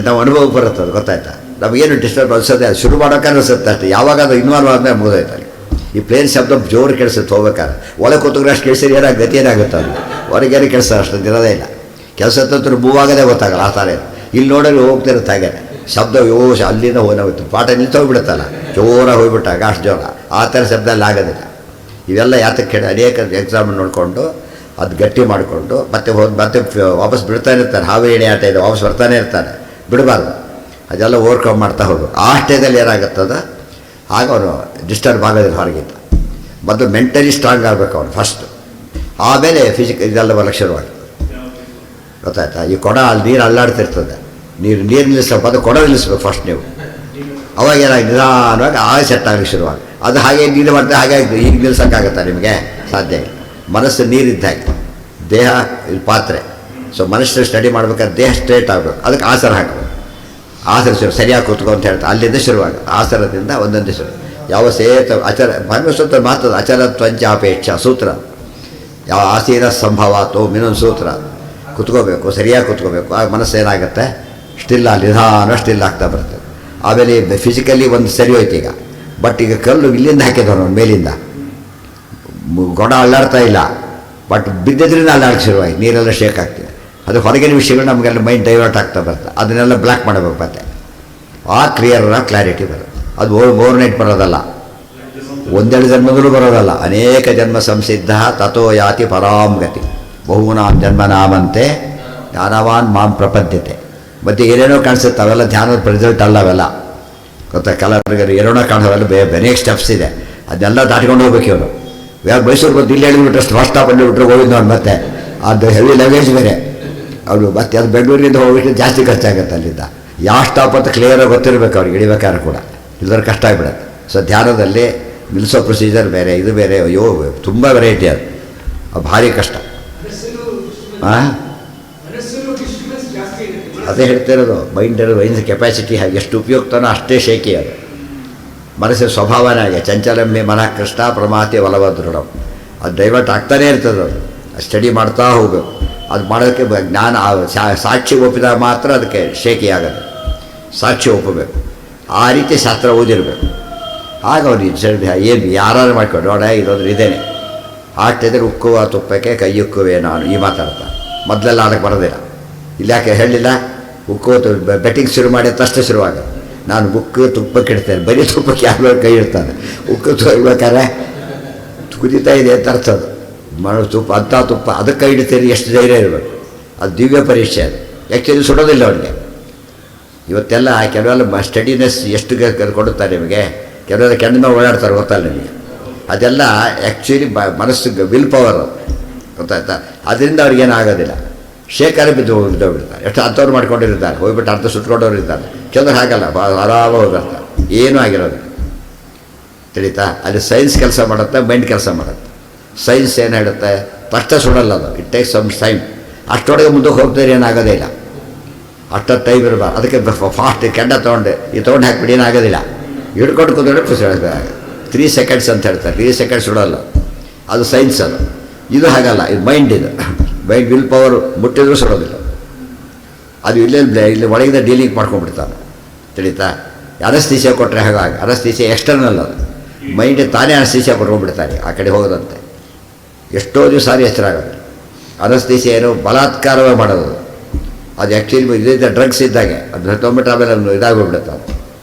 ನಾವು ಅನುಭವಕ್ಕೆ ಬರುತ್ತೆ, ಅದು ಗೊತ್ತಾಯ್ತಾ. ನಮಗೇನು ಡಿಸ್ಟರ್ಬ್ ಅನ್ಸೋದೆ, ಅದು ಶುರು ಮಾಡೋಕೆ ಅನಿಸುತ್ತೆ ಅಷ್ಟೇ. ಯಾವಾಗ ಅದು ಇನ್ವಾಲ್ವ್ ಆದ್ಮೇಲೆ ಮುಗಿದೋಯ್ತಾರೆ. ಈ ಪ್ಲೇನ್ ಶಬ್ದ ಜೋರು ಕೆಡಿಸುತ್ತೆ ಹೋಗ್ಬೇಕಾದ್ರೆ. ಒಳಗೆ ಕೂತ್ರೆ ಅಷ್ಟು ಕೆಡಿಸಿದ್ರೆ ಏನಾಗ ಗತಿ ಏನಾಗುತ್ತೆ, ಅದು ಹೊರಗೇನೆ ಕೆಲಸ ಅಷ್ಟು ಇರೋದೇ ಇಲ್ಲ. ಕೆಲಸ ತಂತ್ರ ಮೂವ್ ಆಗೋದೇ ಗೊತ್ತಾಗಲ್ಲ. ಆ ಥರ ಇಲ್ಲಿ ನೋಡೋದು ಹೋಗ್ತಿರುತ್ತೆ ಹಾಗೆ ಶಬ್ದ. ಅಲ್ಲಿಂದ ಹೋಗ್ತು ಪಾಠ ನಿಲ್ತು ಹೋಗ್ಬಿಡುತ್ತಲ್ಲ, ಜೋರಾಗಿ ಹೋಗ್ಬಿಟ್ಟಾಗ ಅಷ್ಟು ಜೋರ. ಆ ಥರ ಶಬ್ದ ಅಲ್ಲಿ ಆಗೋದಿಲ್ಲ. ಇವೆಲ್ಲ ಯಾತಕ್ಕೆ ಅನೇಕ ಎಕ್ಸಾಮ್ ನೋಡಿಕೊಂಡು ಅದು ಗಟ್ಟಿ ಮಾಡಿಕೊಂಡು ಮತ್ತೆ ವಾಪಸ್ ಬಿಡ್ತಾನೆ ಇರ್ತಾರೆ. ಹಾವು ಎಣೆ ಆಟ ಇದೆ, ವಾಪಸ್ ಬರ್ತಾನೆ ಇರ್ತಾನೆ, ಬಿಡಬಾರ್ದು. ಅದೆಲ್ಲ ಓವರ್ಕಮ್ ಮಾಡ್ತಾ ಹೋಗು. ಆ ಸ್ಟೇಜಲ್ಲಿ ಏನಾಗುತ್ತದ, ಆಗ ಅವನು ಡಿಸ್ಟರ್ಬ್ ಆಗೋದಿಲ್ಲ ಹೊರಗಿಂದ. ಮೊದಲು ಮೆಂಟಲಿ ಸ್ಟ್ರಾಂಗ್ ಆಗಬೇಕು ಅವನು ಫಸ್ಟು, ಆಮೇಲೆ ಇದೆಲ್ಲ ಬರಕ್ಕೆ ಶುರುವಾಗ್ತದೆ. ಗೊತ್ತಾಯ್ತಾ. ಈ ಕೊಡ ಅಲ್ಲಿ ನೀರು ಅಲ್ಲಾಡ್ತಿರ್ತದೆ, ನೀರು ನಿಲ್ಲಿಸ್ಬೇಕು, ಅದು ಕೊಡ ನಿಲ್ಲಿಸ್ಬೇಕು ಫಸ್ಟ್ ನೀವು. ಅವಾಗ ಏನಾಗಿ ನಿಧಾನವಾಗಿ ಆಗ ಸೆಟ್ ಆಗಲಿಕ್ಕೆ ಶುರುವಾಗಿ. ಅದು ಹಾಗೆ ನೀರು ಮಾಡ್ತಾ ಹಾಗೆ ಈಗ ನಿಲ್ಸೋಕ್ಕಾಗತ್ತಾ ನಿಮಗೆ? ಸಾಧ್ಯ ಇಲ್ಲ. ಮನಸ್ಸು ನೀರಿದ್ದಾಗೆ, ದೇಹ ಇದು ಪಾತ್ರೆ. ಸೊ ಮನಸ್ಸು ಸ್ಟಡಿ ಮಾಡ್ಬೇಕಾದ್ರೆ ದೇಹ ಸ್ಟ್ರೇಟ್ ಆಗಬೇಕು. ಅದಕ್ಕೆ ಆಸರ ಹಾಕಬೇಕು. ಆಸರ ಸರಿಯಾಗಿ ಕೂತ್ಕೊ ಅಂತ ಹೇಳ್ತಾರೆ. ಅಲ್ಲಿಂದ ಶುರುವಾಗ ಆಸರದಿಂದ ಒಂದೊಂದೇ ಶುರು. ಯಾವ ಸೇತ ಅಚರ ಸೂತ್ರ ಮಾತದ ಅಚರತ್ವಂಚಾಪೇಕ್ಷ ಸೂತ್ರ. ಯಾವ ಆಸೀನ ಸಂಭವಾತೋ ಇನ್ನೊಂದು ಸೂತ್ರ. ಕುತ್ಕೋಬೇಕು, ಸರಿಯಾಗಿ ಕುತ್ಕೋಬೇಕು. ಆಗ ಮನಸ್ಸು ಏನಾಗುತ್ತೆ, ಸ್ಟಿಲ್ ನಿಧಾನ ಸ್ಟಿಲ್ ಆಗ್ತಾ ಬರ್ತದೆ. ಆಮೇಲೆ ಫಿಸಿಕಲಿ ಒಂದು ಸರಿ ಹೋಯ್ತು ಈಗ. ಬಟ್ ಈಗ ಕಲ್ಲು ಇಲ್ಲಿಂದ ಹಾಕಿದವನು ಮೇಲಿಂದ ಗೊಡ ಅಲ್ಲಾಡ್ತಾ ಇಲ್ಲ, ಬಟ್ ಬಿದ್ದಿದ್ರಿಂದ ಅಲ್ಲಾಡಕ್ಕೆ ಶುರುವಾಗಿ ನೀರೆಲ್ಲ ಶೇಕ್ ಆಗ್ತಿದೆ. ಅದು ಹೊರಗಿನ ವಿಷಯಗಳು ನಮಗೆಲ್ಲ ಮೈಂಡ್ ಡೈವರ್ಟ್ ಆಗ್ತಾ ಬರ್ತದೆ. ಅದನ್ನೆಲ್ಲ ಬ್ಲಾಕ್ ಮಾಡಬೇಕು. ಮತ್ತೆ ಆ ಕ್ಲಾರಿಟಿ ಬರುತ್ತೆ. ಅದು ಓವರ್ನೈಟ್ ಬರೋದಲ್ಲ, ಒಂದೆರಡು ಜನ್ಮದಲ್ಲೂ ಬರೋದಲ್ಲ. ಅನೇಕ ಜನ್ಮ ಸಂಸಿದ್ಧ ತಥೋ ಯಾತಿ ಪರಾಂ ಗತಿ. ಬಹುನಾಂ ಜನ್ಮನಾಮಂತೆ ಜ್ಞಾನವಾನ್ ಮಾಂ ಪ್ರಪದ್ಯತೆ. ಮತ್ತು ಏನೇನೋ ಕಾಣಿಸುತ್ತೆ, ಅವೆಲ್ಲ ಧ್ಯಾನದ ರಿಸಲ್ಟ್ ಅಲ್ಲ ಅವೆಲ್ಲ. ಗೊತ್ತಾ, ಕೆಲವರಿಗೆ ಏನೇನೋ ಕಾಣಿಸೋವೆಲ್ಲ ಬೇರೆ ಸ್ಟೆಪ್ಸ್ ಇದೆ. ಅದನ್ನೆಲ್ಲ ದಾಟ್ಕೊಂಡು ಹೋಗ್ಬೇಕು ಇವನು. ಯಾರು ಮೈಸೂರು ಬಂದು ಇಲ್ಲಿ ಹೇಳಿಬಿಟ್ರೆ ಫಸ್ಟ್ ಸ್ಟಾಪ್ ಬಿಟ್ಟರೆ ಹೋಗಿದ್ದು ಅವ್ನು. ಮತ್ತೆ ಅದು ಹೆವಿ ಲಗೇಜ್ ಬೇರೆ ಅವರು. ಮತ್ತೆ ಅದು ಬೆಂಗಳೂರಿಂದ ಹೋಗ್ಬಿಟ್ಟು ಜಾಸ್ತಿ ಖರ್ಚಾಗುತ್ತೆ ಅಲ್ಲಿಂದ. ಯಾವ ಸ್ಟಾಪ್ ಅಂತ ಕ್ಲಿಯರಾಗಿ ಗೊತ್ತಿರಬೇಕು ಅವ್ರಿಗೆ, ಇಳಿಬೇಕಾದ್ರೆ ಕೂಡ. ಇಲ್ಲದ್ರೆ ಕಷ್ಟ ಆಗಿಬಿಡುತ್ತೆ. ಸೊ ಧ್ಯಾನದಲ್ಲಿ ನಿಲ್ಲಿಸೋ ಪ್ರೊಸೀಜರ್ ಬೇರೆ, ಇದು ಬೇರೆ. ಅಯ್ಯೋ ತುಂಬ ವೆರೈಟಿ ಅದು, ಭಾರಿ ಕಷ್ಟ. ಹಾಂ, ಅದೇ ಹೇಳ್ತಿರೋದು. ಮೈಂಡ್ ಕೆಪಾಸಿಟಿ ಹಾಗೆ ಎಷ್ಟು ಉಪಯುಕ್ತನೋ ಅಷ್ಟೇ ಶೇಕಿ ಅದು. ಮನಸ್ಸಿನ ಸ್ವಭಾವನೇ ಹಾಗೆ. ಚಂಚಲಮ್ಮೆ ಮನಃ ಕೃಷ್ಣ ಪ್ರಮಾತಿ ಒಲವದೃಢಂ. ಅದು ಡೈವರ್ಟ್ ಆಗ್ತಾನೇ ಇರ್ತದೆ. ಅದು ಸ್ಟಡಿ ಮಾಡ್ತಾ ಹೋಗಬೇಕು. ಅದು ಮಾಡೋದಕ್ಕೆ ಜ್ಞಾನ ಸಾಕ್ಷಿ ಒಪ್ಪಿದಾಗ ಮಾತ್ರ ಅದಕ್ಕೆ ಶೇಕಿ ಆಗೋದು. ಸಾಕ್ಷಿ ಒಪ್ಪಬೇಕು. ಆ ರೀತಿ ಶಾಸ್ತ್ರ ಓದಿರಬೇಕು. ಆಗ ಅವ್ರು ಏನು ಯಾರು ಮಾಡ್ಕೊಂಡು ನೋಡ ಇರೋದ್ರ ಇದೇನೆ. ಆಗ್ತಿದ್ರೆ ಉಕ್ಕುವ ತುಪ್ಪಕ್ಕೆ ಕೈ ಉಕ್ಕುವೆ ನಾನು ಈ ಮಾತಾಡ್ತಾ. ಮೊದಲೆಲ್ಲ ಅದಕ್ಕೆ ಬರೋದಿಲ್ಲ. ಇಲ್ಲಿ ಯಾಕೆ ಹೇಳಲಿಲ್ಲ, ಉಕ್ಕು ಬೆಟ್ಟಿಂಗ್ ಶುರು ಮಾಡಿ ತಷ್ಟೇ ಶುರುವಾಗ ನಾನು ಉಕ್ಕು ತುಪ್ಪಕ್ಕೆ ಇಡ್ತೇನೆ. ಬರೀ ತುಪ್ಪಕ್ಕೆ ಯಾರು ಕೈ ಇಡ್ತಾನೆ. ಉಕ್ಕು ತೊಗೊಳ್ಬೇಕಾದ್ರೆ ಕುದೀತಾ ಇದೆ ಅಂತ ಅರ್ಥ. ಅದು ಮಾಡೋ ತುಪ್ಪ ಅಂಥ ತುಪ್ಪ ಅದಕ್ಕೆ ಕೈ ಇಡ್ತೀರಿ, ಎಷ್ಟು ಧೈರ್ಯ ಇರಬೇಕು. ಅದು ದಿವ್ಯ ಪರೀಕ್ಷೆ. ಅದು ಆ್ಯಕ್ಚುಲಿ ಸುಡೋದಿಲ್ಲ ಅವನಿಗೆ. ಇವತ್ತೆಲ್ಲ ಕೆಲವೆಲ್ಲ ಸ್ಟಡಿನೆಸ್ ಎಷ್ಟು ಕೊಡುತ್ತಾರೆ ನಿಮಗೆ. ಕೆಲವೆಲ್ಲ ಕೆಂಡ ಮೇಲೆ ಓಡಾಡ್ತಾರೆ, ಗೊತ್ತಲ್ಲ ನಿಮಗೆ. ಅದೆಲ್ಲ ಆ್ಯಕ್ಚುಲಿ ಮನಸ್ಸಿಗೆ ವಿಲ್ ಪವರ್, ಗೊತ್ತಾಯ್ತಾ. ಅದರಿಂದ ಅವ್ರಿಗೇನು ಆಗೋದಿಲ್ಲ. ಶೇಖರ ಬಿದ್ದೋಗ್ಬಿಡ್ತಾರೆ. ಎಷ್ಟು ಅಂಥವ್ರು ಮಾಡ್ಕೊಂಡಿರ್ತಾರೆ, ಹೋಗ್ಬಿಟ್ಟು ಅರ್ಧ ಸುಟ್ಕೊಂಡವ್ರು ಇರ್ತಾರೆ. ಕೆಲವರು ಹಾಗಲ್ಲ, ಆರಾಮಾಗಿ ಹೋಗಿರ್ತಾರೆ, ಏನೂ ಆಗಿರೋದು. ತಿಳಿತಾ. ಅಲ್ಲಿ ಸೈನ್ಸ್ ಕೆಲಸ ಮಾಡುತ್ತೆ, ಮೈಂಡ್ ಕೆಲಸ ಮಾಡುತ್ತೆ. ಸೈನ್ಸ್ ಏನು ಹೇಳುತ್ತೆ, ತಕ್ಷಣ ಸುಡಲ್ಲ ಅದು. It takes some time. ಅಷ್ಟೊಳಗೆ ಮುಂದಕ್ಕೆ ಹೋಗ್ತಾರೆ, ಏನಾಗೋದೇ ಇಲ್ಲ. ಅಷ್ಟೊತ್ತು ಟೈಮ್ ಇರಬಾರ್ದು. ಅದಕ್ಕೆ ಫಾಸ್ಟ್ ಕೆಂಡ ತೊಗೊಂಡು ತೊಗೊಂಡು ಹಾಕಿಬಿಡಿ, ಏನಾಗೋದಿಲ್ಲ. ಹಿಡ್ಕೊಂಡು ಕೂತ್ಕೊಂಡ್ರೆ 3 ಸೆಕೆಂಡ್ಸ್ ಅಂತ ಹೇಳ್ತಾರೆ. 3 ಸೆಕೆಂಡ್ಸ್ ಸುಡೋಲ್ಲ. ಅದು ಸೈನ್ಸ್. ಅದು ಇದು ಹಾಗಲ್ಲ. ಇದು ಮೈಂಡ್. ಇದು ಮೈಂಡ್ ವಿಲ್ ಪವರ್ ಮುಟ್ಟಿದ್ರೂ ಸುಡೋದಿಲ್ಲ. ಅದು ಇಲ್ಲಿ ಒಳಗಿಂದ ಡೀಲಿಂಗ್ ಮಾಡ್ಕೊಂಡ್ಬಿಡ್ತಾನೆ. ತಿಳಿತಾ. ಅನಸ್ತೀಸಿಯಾ ಕೊಟ್ಟರೆ ಹಾಗಾಗಿ ಅನಸ್ತೀಸಿಯಾ ಎಕ್ಸ್ಟರ್ನಲ್ ಅದು ಮೈಂಡ್ ತಾನೇ ಅನಸ್ತೀಸಿಯಾ ಕೊಟ್ಕೊಂಡ್ಬಿಡ್ತಾನೆ ಆ ಕಡೆ ಹೋಗೋದಂತೆ. ಎಷ್ಟೋ ದಿವಸ ಎಚ್ಚರಾಗೋದು. ಅನಸ್ತೀಸಿಯಾ ಏನೋ ಬಲಾತ್ಕಾರವಾಗಿ ಮಾಡೋದು, ಅದು ಆ್ಯಕ್ಚುಲಿ ಇದರಿಂದ ಡ್ರಗ್ಸ್ ಇದ್ದಾಗೆ ಅದು ತೊಗೊಂಬಿಟ್ರೆ ಆಮೇಲೆ ಅದು ಇದಾಗೋಗ್ಬಿಡುತ್ತೆ. ಅದು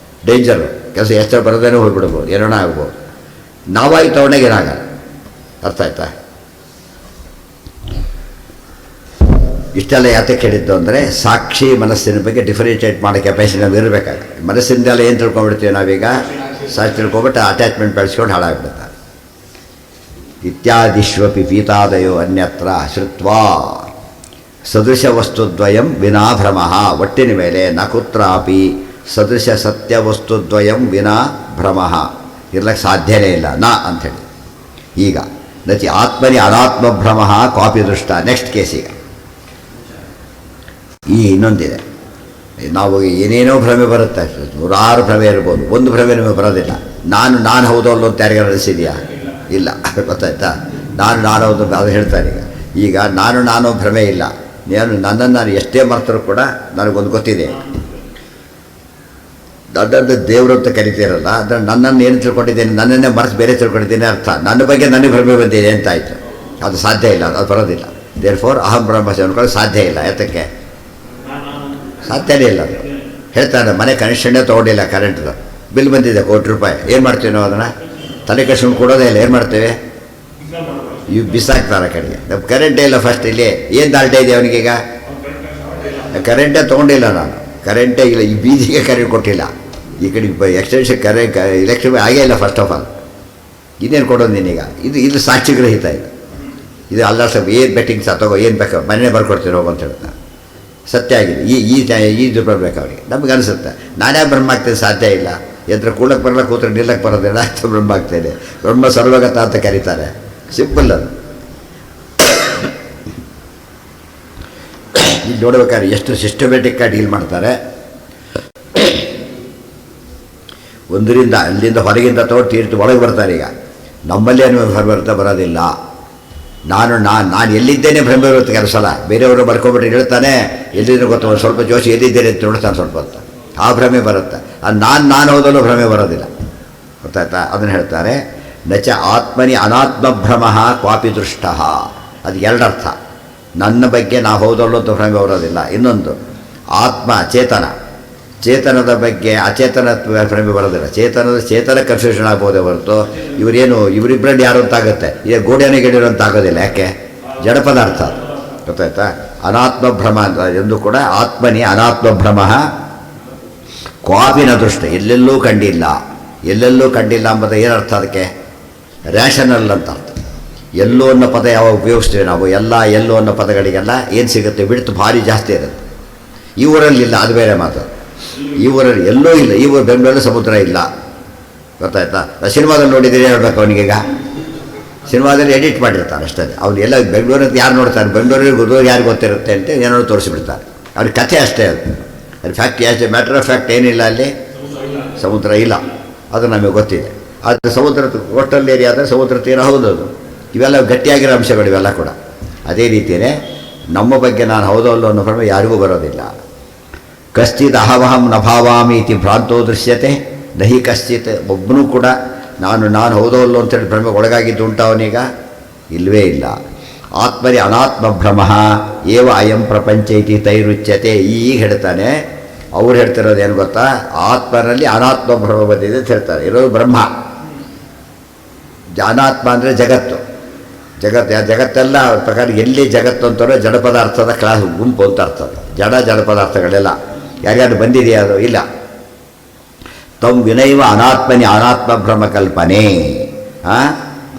ಡೇಂಜರು, ಕೆಲಸ ಎಚ್ಚರ ಬರೋದೇನೋ ಹೋಗ್ಬಿಡ್ಬೋದು, ಏನೋ ಆಗ್ಬೋದು. ನಾವಾಗಿ ತೊಗೊಂಡಾಗ ಏನಾಗಲ್ಲ. ಅರ್ಥ ಆಯ್ತಾ? ಇಷ್ಟೆಲ್ಲ ಯಾತಕ್ಕೆ ಹೇಳಿದ್ದು ಅಂದರೆ ಸಾಕ್ಷಿ ಮನಸ್ಸಿನ ಬಗ್ಗೆ ಡಿಫ್ರೆನ್ಷಿಯೇಟ್ ಮಾಡೋ ಕೆಪಾಸಿಟಿ ನಾವು ಇರಬೇಕಾಗುತ್ತೆ. ಮನಸ್ಸಿಂದೆಲ್ಲ ಏನು ತಿಳ್ಕೊಂಡ್ಬಿಡ್ತೀವಿ ನಾವೀಗ, ಸಾಕ್ಷಿ ತಿಳ್ಕೊಂಬಿಟ್ಟು ಅಟ್ಯಾಚ್ಮೆಂಟ್ ಬೆಳೆಸ್ಕೊಂಡು ಹಾಳಾಗ್ಬಿಡ್ತಾರೆ. ಇತ್ಯಾದಿಶ್ವಪಿ ಪೀತಾದಯೋ ಅನ್ಯತ್ರ ಶ್ರುತ್ವಾ ಸದೃಶ ವಸ್ತುದ್ವಯಂ ವಿನಾ ಭ್ರಮಃ. ಒಟ್ಟಿನ ಮೇಲೆ ನ ಕುತ್ರಾಪಿ ಸದೃಶ ಸತ್ಯ ವಸ್ತುದ್ವಯಂ ವಿನಾ ಭ್ರಮಃ ಇರ್ಲಕ್ಕೆ ಸಾಧ್ಯನೇ ಇಲ್ಲ ನ ಅಂಥೇಳಿ. ಈಗ ನಚಿ ಆತ್ಮನಿ ಅನಾತ್ಮಭ್ರಮಃ ಕಾಪಿ ದೃಷ್ಟ. ನೆಕ್ಸ್ಟ್ ಕೇಸ್ ಈ ಇನ್ನೊಂದಿದೆ. ನಾವು ಏನೇನೋ ಭ್ರಮೆ ಬರುತ್ತೆ, ನೂರಾರು ಭ್ರಮೆ ಇರ್ಬೋದು, ಒಂದು ಭ್ರಮೆ ನಮಗೆ ಬರೋದಿಲ್ಲ. ನಾನು ಹೌದು ಅಲ್ಲೋ ಅಂತ ಯಾರಿಗಾರು ಅನಿಸಿದೆಯಾ? ಇಲ್ಲ. ಗೊತ್ತಾಯ್ತಾ? ನಾನು ಹೌದು ಅದು ಹೇಳ್ತಾರೆ. ಈಗ ನಾನು ಭ್ರಮೆ ಇಲ್ಲ. ನಾನು ಎಷ್ಟೇ ಮರ್ತರೂ ಕೂಡ ನನಗೊಂದು ಗೊತ್ತಿದೆ, ನನ್ನನ್ನು ದೇವರು ಅಂತ ಕರಿತೀರಲ್ಲ, ಅದನ್ನು ನನ್ನನ್ನು ಏನು ತಿಳ್ಕೊಂಡಿದ್ದೇನೆ, ನನ್ನನ್ನೇ ಮರೆತು ಬೇರೆ ತಿಳ್ಕೊಂಡಿದ್ದೇನೆ ಅರ್ಥ. ನನ್ನ ಬಗ್ಗೆ ನನಗೆ ಭ್ರಮೆ ಬಂದಿದೆ ಅಂತಾಯಿತು. ಅದು ಸಾಧ್ಯ ಇಲ್ಲ, ಅದು ಬರೋದಿಲ್ಲ. ದೇರ್ಫೋರ್ ಅಹಂ ಬ್ರಹ್ಮಸ್ಮಿ ಅಂದ್ಕೊಳ್ಳೋದು ಸಾಧ್ಯ ಇಲ್ಲ. ಯಾತಕ್ಕೆ? ಸಾಧ್ಯನೇ ಇಲ್ಲ. ಅದು ಹೇಳ್ತಾರೆ, ಮನೆ ಕನೆಕ್ಷನ್ನೇ ತೊಗೊಂಡಿಲ್ಲ, ಕರೆಂಟ್ದು ಬಿಲ್ ಬಂದಿದೆ ₹1,00,000. ಏನು ಮಾಡ್ತೀವಿ ನಾವು? ಅದನ್ನು ತಲೆ ಕೆಡ್ಸ್ಕೊಂಡು ಕೊಡೋದೇ ಇಲ್ಲ. ಏನು ಮಾಡ್ತೇವೆ? ಇವು ಬಿಸಾಕ್ತಾರೆ ಕಡೆಗೆ. ನಮ್ಮ ಕರೆಂಟೇ ಇಲ್ಲ. ಫಸ್ಟ್ ಇಲ್ಲಿ ಏನು ದಾಲ್ಟೆ ಇದೆ ಅವನಿಗೀಗ? ಕರೆಂಟೇ ತೊಗೊಂಡಿಲ್ಲ ನಾನು, ಕರೆಂಟೇ ಇಲ್ಲ. ಈ ಬೀದಿಗೆ ಕರೆಂಟ್ ಕೊಟ್ಟಿಲ್ಲ, ಈ ಕಡೆ ಎಕ್ಸ್ಟೆನ್ಷನ್ ಇಲೆಕ್ಷನ್ ಆಗೇ ಇಲ್ಲ. ಫಸ್ಟ್ ಆಫ್ ಆಲ್ ಇನ್ನೇನು ಕೊಡೋದು ನೀನೀಗ? ಇದು ಸಾಕ್ಷಿಗ್ರಹಿತ. ಇದು ಅಲ್ಲ ಸ್ವಲ್ಪ ಏನು ಬೆಟ್ಟಿಂಗ್ಸ್ ತಗೋ, ಏನು ಬೇಕು ಮನೆ ಬರ್ಕೊಡ್ತೀನಿ ಹೋಗು ಅಂತ ಹೇಳ್ತಾರೆ. ಸತ್ಯ ಆಗಿದೆ. ಇದು ಬರಬೇಕು ಅವರಿಗೆ. ನಮಗೆ ಅನಿಸುತ್ತೆ ನಾನೇ ಬ್ರಹ್ಮ ಆಗ್ತೇನೆ, ಸಾಧ್ಯ ಇಲ್ಲ. ಯಂತ್ರ ಕೂಡಕ್ಕೆ ಬರಲ್ಲ, ಕೂತ್ರೆ ನಿಲ್ಲಕ್ಕೆ ಬರೋದಿಲ್ಲ, ಬ್ರಹ್ಮ ಆಗ್ತೇನೆ. ಬ್ರಹ್ಮ ಸರ್ವಗತ ಅಂತ ಕರೀತಾರೆ. ಸಿಂಪಲ್ ಅದು. ಇಲ್ಲಿ ನೋಡ್ಬೇಕಾದ್ರೆ ಎಷ್ಟು ಸಿಸ್ಟಮೆಟಿಕ್ಕಾಗಿ ಡೀಲ್ ಮಾಡ್ತಾರೆ. ಒಂದರಿಂದ ಅಲ್ಲಿಂದ ಹೊರಗಿಂದ ತೊಗೊಂಡು ತೀರ್ತು ಒಳಗೆ ಬರ್ತಾರೆ. ಈಗ ನಮ್ಮಲ್ಲೇ ಬರುತ್ತೆ, ಬರೋದಿಲ್ಲ. ನಾನು ಎಲ್ಲಿದ್ದೇನೆ ಭ್ರಮೆ ಇರುತ್ತೆ ಕೆಲವು ಸಲ. ಬೇರೆಯವರು ಬರ್ಕೊಂಬಿಟ್ಟು ಹೇಳ್ತಾನೆ, ಎಲ್ಲಿದ್ರೂ ಗೊತ್ತ, ಒಂದು ಸ್ವಲ್ಪ ಜೋಶಿ ಎಲ್ಲಿದ್ದೇನೆ ಅಂತ ನೋಡ್ತಾನೆ ಸ್ವಲ್ಪ ಹೊತ್ತು, ಆ ಭ್ರಮೆ ಬರುತ್ತೆ. ಅದು ನಾನು ಹೋದಲ್ಲೂ ಭ್ರಮೆ ಬರೋದಿಲ್ಲ. ಗೊತ್ತಾಯ್ತಾ? ಅದನ್ನು ಹೇಳ್ತಾರೆ, ನಚ ಆತ್ಮನಿ ಅನಾತ್ಮಭ್ರಮ ಕ್ವಾಪಿ ದೃಷ್ಟ. ಅದು ಎರಡರ್ಥ. ನನ್ನ ಬಗ್ಗೆ ನಾವು ಹೌದಲ್ಲೂ ಅಂತ ಭ್ರಮೆ ಬರೋದಿಲ್ಲ. ಇನ್ನೊಂದು ಆತ್ಮ ಚೇತನದ ಬಗ್ಗೆ ಅಚೇತನ ಭ್ರಮೆ ಬರೋದಿಲ್ಲ. ಚೇತನ ಕನ್ಫ್ಯೂಷನ್ ಆಗ್ಬೋದೇ ಹೊರತು ಇವರಿಬ್ಬರಲ್ಲಿ ಯಾರು ಅಂತಾಗುತ್ತೆ, ಈಗ ಗೋಡೆನೇ ಗೆಡಿರೋ ಅಂತ ಆಗೋದಿಲ್ಲ. ಯಾಕೆ? ಜಡ ಪದಾರ್ಥ. ಗೊತ್ತಾಯ್ತಾ? ಅನಾತ್ಮಭ್ರಮ ಅಂತ ಎಂದು ಕೂಡ ಆತ್ಮನಿ ಅನಾತ್ಮಭ್ರಮ ಕ್ವಾಪಿನ ದೃಷ್ಟ. ಎಲ್ಲೆಲ್ಲೂ ಕಂಡಿಲ್ಲ ಎಂಬುದು ಏನರ್ಥ? ಅದಕ್ಕೆ ರ್ಯಾಷನಲ್ ಅಂತ ಅರ್ಥ. ಎಲ್ಲೋ ಅನ್ನೋ ಪದ ಯಾವಾಗ ಉಪಯೋಗಿಸ್ತೀವಿ ನಾವು, ಎಲ್ಲೋ ಅನ್ನೋ ಪದಗಳಿಗೆಲ್ಲ ಏನು ಸಿಗುತ್ತೆ? ಬಿಡ್ತು ಭಾರಿ ಜಾಸ್ತಿ ಇರುತ್ತೆ. ಈ ಊರಲ್ಲಿಲ್ಲ, ಅದು ಬೇರೆ ಮಾತು. ಈ ಊರಲ್ಲಿ ಎಲ್ಲೋ ಇಲ್ಲ. ಈ ಊರು ಬೆಂಗಳೂರಲ್ಲಿ ಸಮುದ್ರ ಇಲ್ಲ. ಗೊತ್ತಾಯ್ತಾ? ಸಿನಿಮಾದಲ್ಲಿ ನೋಡಿದರೆ ಹೇಳ್ಬೇಕು ಅವನಿಗೀಗ. ಸಿನಿಮಾದಲ್ಲಿ ಎಡಿಟ್ ಮಾಡಿರ್ತಾರೆ ಅಷ್ಟೇ. ಅವ್ನು ಎಲ್ಲ ಬೆಂಗಳೂರಲ್ಲಿ ಯಾರು ನೋಡ್ತಾರೆ? ಬೆಂಗಳೂರಿಗೆ ಗುರುವಾರ ಯಾರು ಗೊತ್ತಿರುತ್ತೆ ಅಂತ ಏನೋ ತೋರಿಸಿಬಿಡ್ತಾರೆ. ಅವ್ರಿಗೆ ಕಥೆ ಅಷ್ಟೇ. ಅದು ಫ್ಯಾಕ್ಟ್ ಮ್ಯಾಟರ್ ಆಫ್ ಫ್ಯಾಕ್ಟ್ ಏನಿಲ್ಲ. ಅಲ್ಲಿ ಸಮುದ್ರ ಇಲ್ಲ, ಅದು ನಮಗೆ ಗೊತ್ತಿದೆ. ಆದರೆ ಸಮುದ್ರ ಕೋಸ್ಟಲ್ ಏರಿಯಾ ಆದರೆ ಸಮುದ್ರ ತೀರ ಹೌದದು. ಇವೆಲ್ಲ ಗಟ್ಟಿಯಾಗಿರೋ ಅಂಶಗಳು ಇವೆಲ್ಲ ಕೂಡ. ಅದೇ ರೀತಿಯೇ ನಮ್ಮ ಬಗ್ಗೆ ನಾನು ಹೌದಲ್ಲೋ ಅನ್ನೋ ಭ್ರಮೆ ಯಾರಿಗೂ ಬರೋದಿಲ್ಲ. ಕಶ್ಚಿತ್ ಅಹವಹಂ ನ ಭಾವಾಮಿ ಇತಿ ಭ್ರಾಂತೋ ದೃಶ್ಯತೆ ನಹಿ ಕಶ್ಚಿತ್. ಒಬ್ಬನೂ ಕೂಡ ನಾನು ಹೌದಲ್ಲೋ ಅಂತೇಳಿ ಭ್ರಮೆ ಒಳಗಾಗಿದ್ದು ಉಂಟವನೀಗ? ಇಲ್ಲವೇ ಇಲ್ಲ. ಆತ್ಮರಿ ಅನಾತ್ಮಭ್ರಮ ಏವ ಅಯಂ ಪ್ರಪಂಚ ಇತಿ ತೈರುಚ್ಯತೆ. ಈಗ ಹೇಳ್ತಾನೆ, ಅವ್ರು ಹೇಳ್ತಿರೋದು ಏನು ಗೊತ್ತಾ? ಆತ್ಮನಲ್ಲಿ ಅನಾತ್ಮಭ್ರಮ ಬಂದಿದೆ ಅಂತ ಹೇಳ್ತಾರೆ. ಇರೋದು ಬ್ರಹ್ಮ. ಅನಾತ್ಮ ಅಂದರೆ ಜಗತ್ತೆಲ್ಲ ಅವ್ರ ಪ್ರಕಾರ ಎಲ್ಲಿ ಜಗತ್ತು ಅಂತಾರೋ ಜಡ ಪದಾರ್ಥದ ಕ್ಲಾಸ್ ಗುಂಪು ಅಂತ ಅರ್ಥ. ಜಡ ಪದಾರ್ಥಗಳೆಲ್ಲ ಯಾರ್ಯಾರು ಬಂದಿದೆಯಾ? ಅದು ಇಲ್ಲ. ತಮ್ ವಿನೈವ ಅನಾತ್ಮನಿ ಅನಾತ್ಮಭ್ರಮ ಕಲ್ಪನೆ.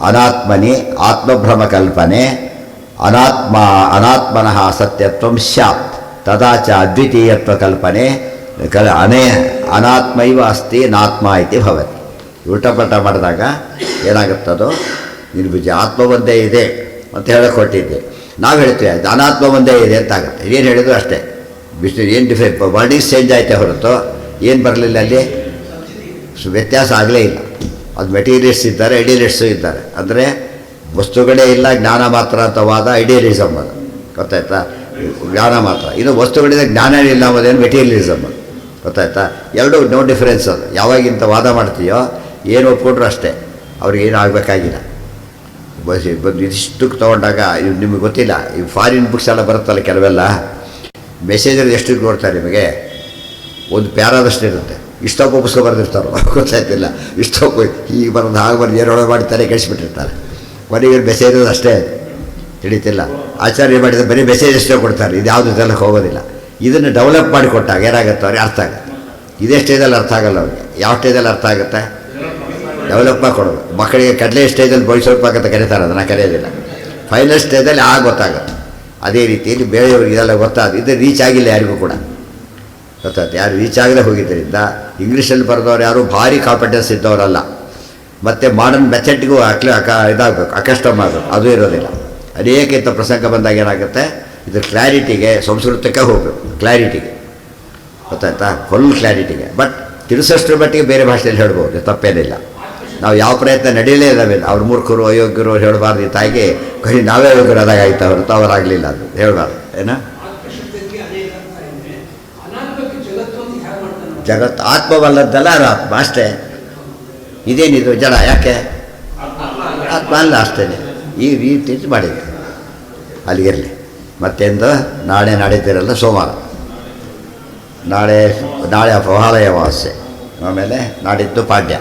ಅನಾತ್ಮನಿ ಆತ್ಮಭ್ರಮ ಕಲ್ಪನೆ. ಅನಾತ್ಮನಃ ಸತ್ಯತ್ವ ಸ್ಯಾತ್ ತದಾಚ ಅದ್ವಿತೀಯತ್ವ ಕಲ್ಪನೆ. ಅನಾತ್ಮೈವ ಅಸ್ತಿ ನಾತ್ಮ ಇತಿ ಭವತಿ. ಉಲ್ಟಪಲ್ಟ ಮಾಡಿದಾಗ ಏನಾಗುತ್ತದೋ, ನಿನ್ನ ಆತ್ಮ ಒಂದೇ ಇದೆ ಅಂತ ಹೇಳಕ್ಕೆ ಹೊಟ್ಟಿದ್ದೆ. ನಾವು ಹೇಳ್ತೀವಿ ಅದು ಅನಾತ್ಮ ಒಂದೇ ಇದೆ ಅಂತ ಆಗುತ್ತೆ. ಏನು ಹೇಳಿದ್ರು ಅಷ್ಟೇ. ಏನು ಡಿಫ್ರೆಂಟ್ ವರ್ಡಿಂಗ್ಸ್ ಚೇಂಜ್ ಆಯಿತೆ ಹೊರತು ಏನು ಬರಲಿಲ್ಲ. ಅಲ್ಲಿ ವ್ಯತ್ಯಾಸ ಆಗಲೇ ಇಲ್ಲ. ಅದು ಮೆಟೀರಿಯಲ್ಸ್ ಇದ್ದಾರೆ, ಐಡಿಯಲಿಸ್ಟು ಇದ್ದಾರೆ. ಅಂದರೆ ವಸ್ತುಗಳೇ ಇಲ್ಲ, ಜ್ಞಾನ ಮಾತ್ರ ಅಂತ ವಾದ ಐಡಿಯಲಿಸಮ್. ಅದು ಗೊತ್ತಾಯ್ತಾ? ಜ್ಞಾನ ಮಾತ್ರ. ಇದು ವಸ್ತುಗಳಿಂದ ಜ್ಞಾನ ಇಲ್ಲ ಅನ್ನೋದೇನು ಮೆಟೀರಿಯಲಿಸಮ್. ಗೊತ್ತಾಯ್ತಾ? ಎರಡೂ ನೋ ಡಿಫ್ರೆನ್ಸ್. ಅದು ಯಾವಾಗಿಂತ ವಾದ ಮಾಡ್ತೀಯೋ ಏನು ಒಪ್ಕೊಂಡ್ರು ಅಷ್ಟೇ, ಅವ್ರಿಗೇನು ಆಗಬೇಕಾಗಿಲ್ಲ. ಬಂದು ಇದಿಷ್ಟಕ್ಕೆ ತೊಗೊಂಡಾಗ ಇದು ನಿಮಗೆ ಗೊತ್ತಿಲ್ಲ, ಈ ಫಾರಿನ್ ಬುಕ್ಸ್ ಎಲ್ಲ ಬರುತ್ತಲ್ಲ ಕೆಲವೆಲ್ಲ, ಮೆಸೇಜಲ್ಲಿ ಎಷ್ಟು ನೋಡ್ತಾರೆ ನಿಮಗೆ, ಒಂದು ಪ್ಯಾರಾದಷ್ಟು ಇರುತ್ತೆ, ಇಷ್ಟೊಬ್ಬ ಪುಸ್ತಕ ಬರೆದಿರ್ತಾರೋ ಗೊತ್ತಾಯ್ತಿಲ್ಲ, ಇಷ್ಟೊಬ್ಬ ಹೀಗೆ ಬರೋದು ಹಾಗೆ ಬರೋದು ಏನೊಳಗೆ ಮಾಡ್ತಾರೆ ಕಳಿಸ್ಬಿಟ್ಟಿರ್ತಾರೆ. ಕೊನೆಗೆ ಮೆಸೇಜ್ ಅಷ್ಟೇ ತಿಳಿತಿಲ್ಲ. ಆಚಾರ್ಯ ಮಾಡಿದ ಬರೀ ಮೆಸೇಜ್ ಅಷ್ಟೇ ಕೊಡ್ತಾರೆ, ಇದು ಯಾವುದು ಇದೆಲ್ಲ ಹೋಗೋದಿಲ್ಲ. ಇದನ್ನು ಡೆವಲಪ್ ಮಾಡಿ ಕೊಟ್ಟಾಗ ಏನಾಗುತ್ತೆ ಅವ್ರಿಗೆ ಅರ್ಥ ಆಗುತ್ತೆ. ಇದೇ ಸ್ಟೇಜಲ್ಲಿ ಅರ್ಥ ಆಗಲ್ಲ ಅವ್ರಿಗೆ. ಯಾವ ಸ್ಟೇಜಲ್ಲಿ ಅರ್ಥ ಆಗುತ್ತೆ? ಡೆವಲಪ್ ಮಾಡಿ ಕೊಡೋದು. ಮಕ್ಕಳಿಗೆ ಕಡಲೆ ಸ್ಟೇಜಲ್ಲಿ ಬೋಯಿಸೋಲ್ಪ ಅಂತ ಕರೀತಾರೆ, ಅದನ್ನು ಕರೆಯೋದಿಲ್ಲ. ಫೈನಲ್ ಸ್ಟೇಜಲ್ಲಿ ಗೊತ್ತಾಗುತ್ತೆ. ಅದೇ ರೀತಿಯಲ್ಲಿ ಬೇರೆಯವ್ರಿಗೆ ಇದೆಲ್ಲ ಗೊತ್ತಾದ ಇದು ರೀಚ್ ಆಗಿಲ್ಲ ಯಾರಿಗೂ ಕೂಡ, ಗೊತ್ತಾಯ್ತು. ಯಾರು ರೀಚ್ ಆಗದೆ ಹೋಗಿದ್ದರಿಂದ ಇಂಗ್ಲೀಷಲ್ಲಿ ಬರೆದವ್ರು ಯಾರು ಭಾರಿ ಕಾಂಪಿಟೆನ್ಸ್ ಇದ್ದವರಲ್ಲ. ಮತ್ತು ಮಾಡರ್ನ್ ಮೆಥಡ್ಗೂ ಇದಾಗಬೇಕು, ಅಕಸ್ಟಮ್ ಆಗಬೇಕು, ಅದು ಇರೋದಿಲ್ಲ. ಅನೇಕ ಇಂಥ ಪ್ರಸಂಗ ಬಂದಾಗ ಏನಾಗುತ್ತೆ, ಇದು ಕ್ಲಾರಿಟಿಗೆ ಸಂಸ್ಕೃತಕ್ಕೆ ಹೋಗಬೇಕು, ಕ್ಲಾರಿಟಿಗೆ, ಗೊತ್ತಾಯ್ತಾ, ಫುಲ್ ಕ್ಲಾರಿಟಿಗೆ. ಬಟ್ ತಿಳಿಸೋಷ್ಟ್ರ ಮಟ್ಟಿಗೆ ಬೇರೆ ಭಾಷೆಯಲ್ಲಿ ಹೇಳ್ಬೋದು, ತಪ್ಪೇನಿಲ್ಲ. ನಾವು ಯಾವ ಪ್ರಯತ್ನ ನಡೆಯಲೇ ಇದ್ದಾವೆ. ಅವ್ರು ಮೂರ್ಖರು ಅಯೋಗ್ಯರು ಹೇಳಬಾರ್ದು, ಇತ್ತಾಗಿ ಕೈ ನಾವೇ ಅಯೋಗ್ಯರು ಅದಾಗಾಯ್ತು, ಹೊರತು ಅವರಾಗಲಿಲ್ಲ, ಅದು ಹೇಳಬಾರ್ದು. ಏನೋ ಜಗತ್ತು ಆತ್ಮವಲ್ಲದ್ದಲ್ಲ, ಅದು ಆತ್ಮ ಅಷ್ಟೇ. ಇದೇನಿದು ಜಡ, ಯಾಕೆ ಆತ್ಮ ಅಲ್ಲ ಅಷ್ಟೇ. ಈ ರೀತಿ ಮಾಡಿದೆ, ಅಲ್ಲಿಗಿರಲಿ. ಮತ್ತೆಂದು ನಾಳೆ ನಾಡಿದ್ದಿರಲ್ಲ ಸೋಮವಾರ, ನಾಳೆ ಮಹಾಲಯ ಅಮಾವಾಸ್ಯೆ, ಆಮೇಲೆ ನಾಡಿದ್ದು ಪಾಡ್ಯ.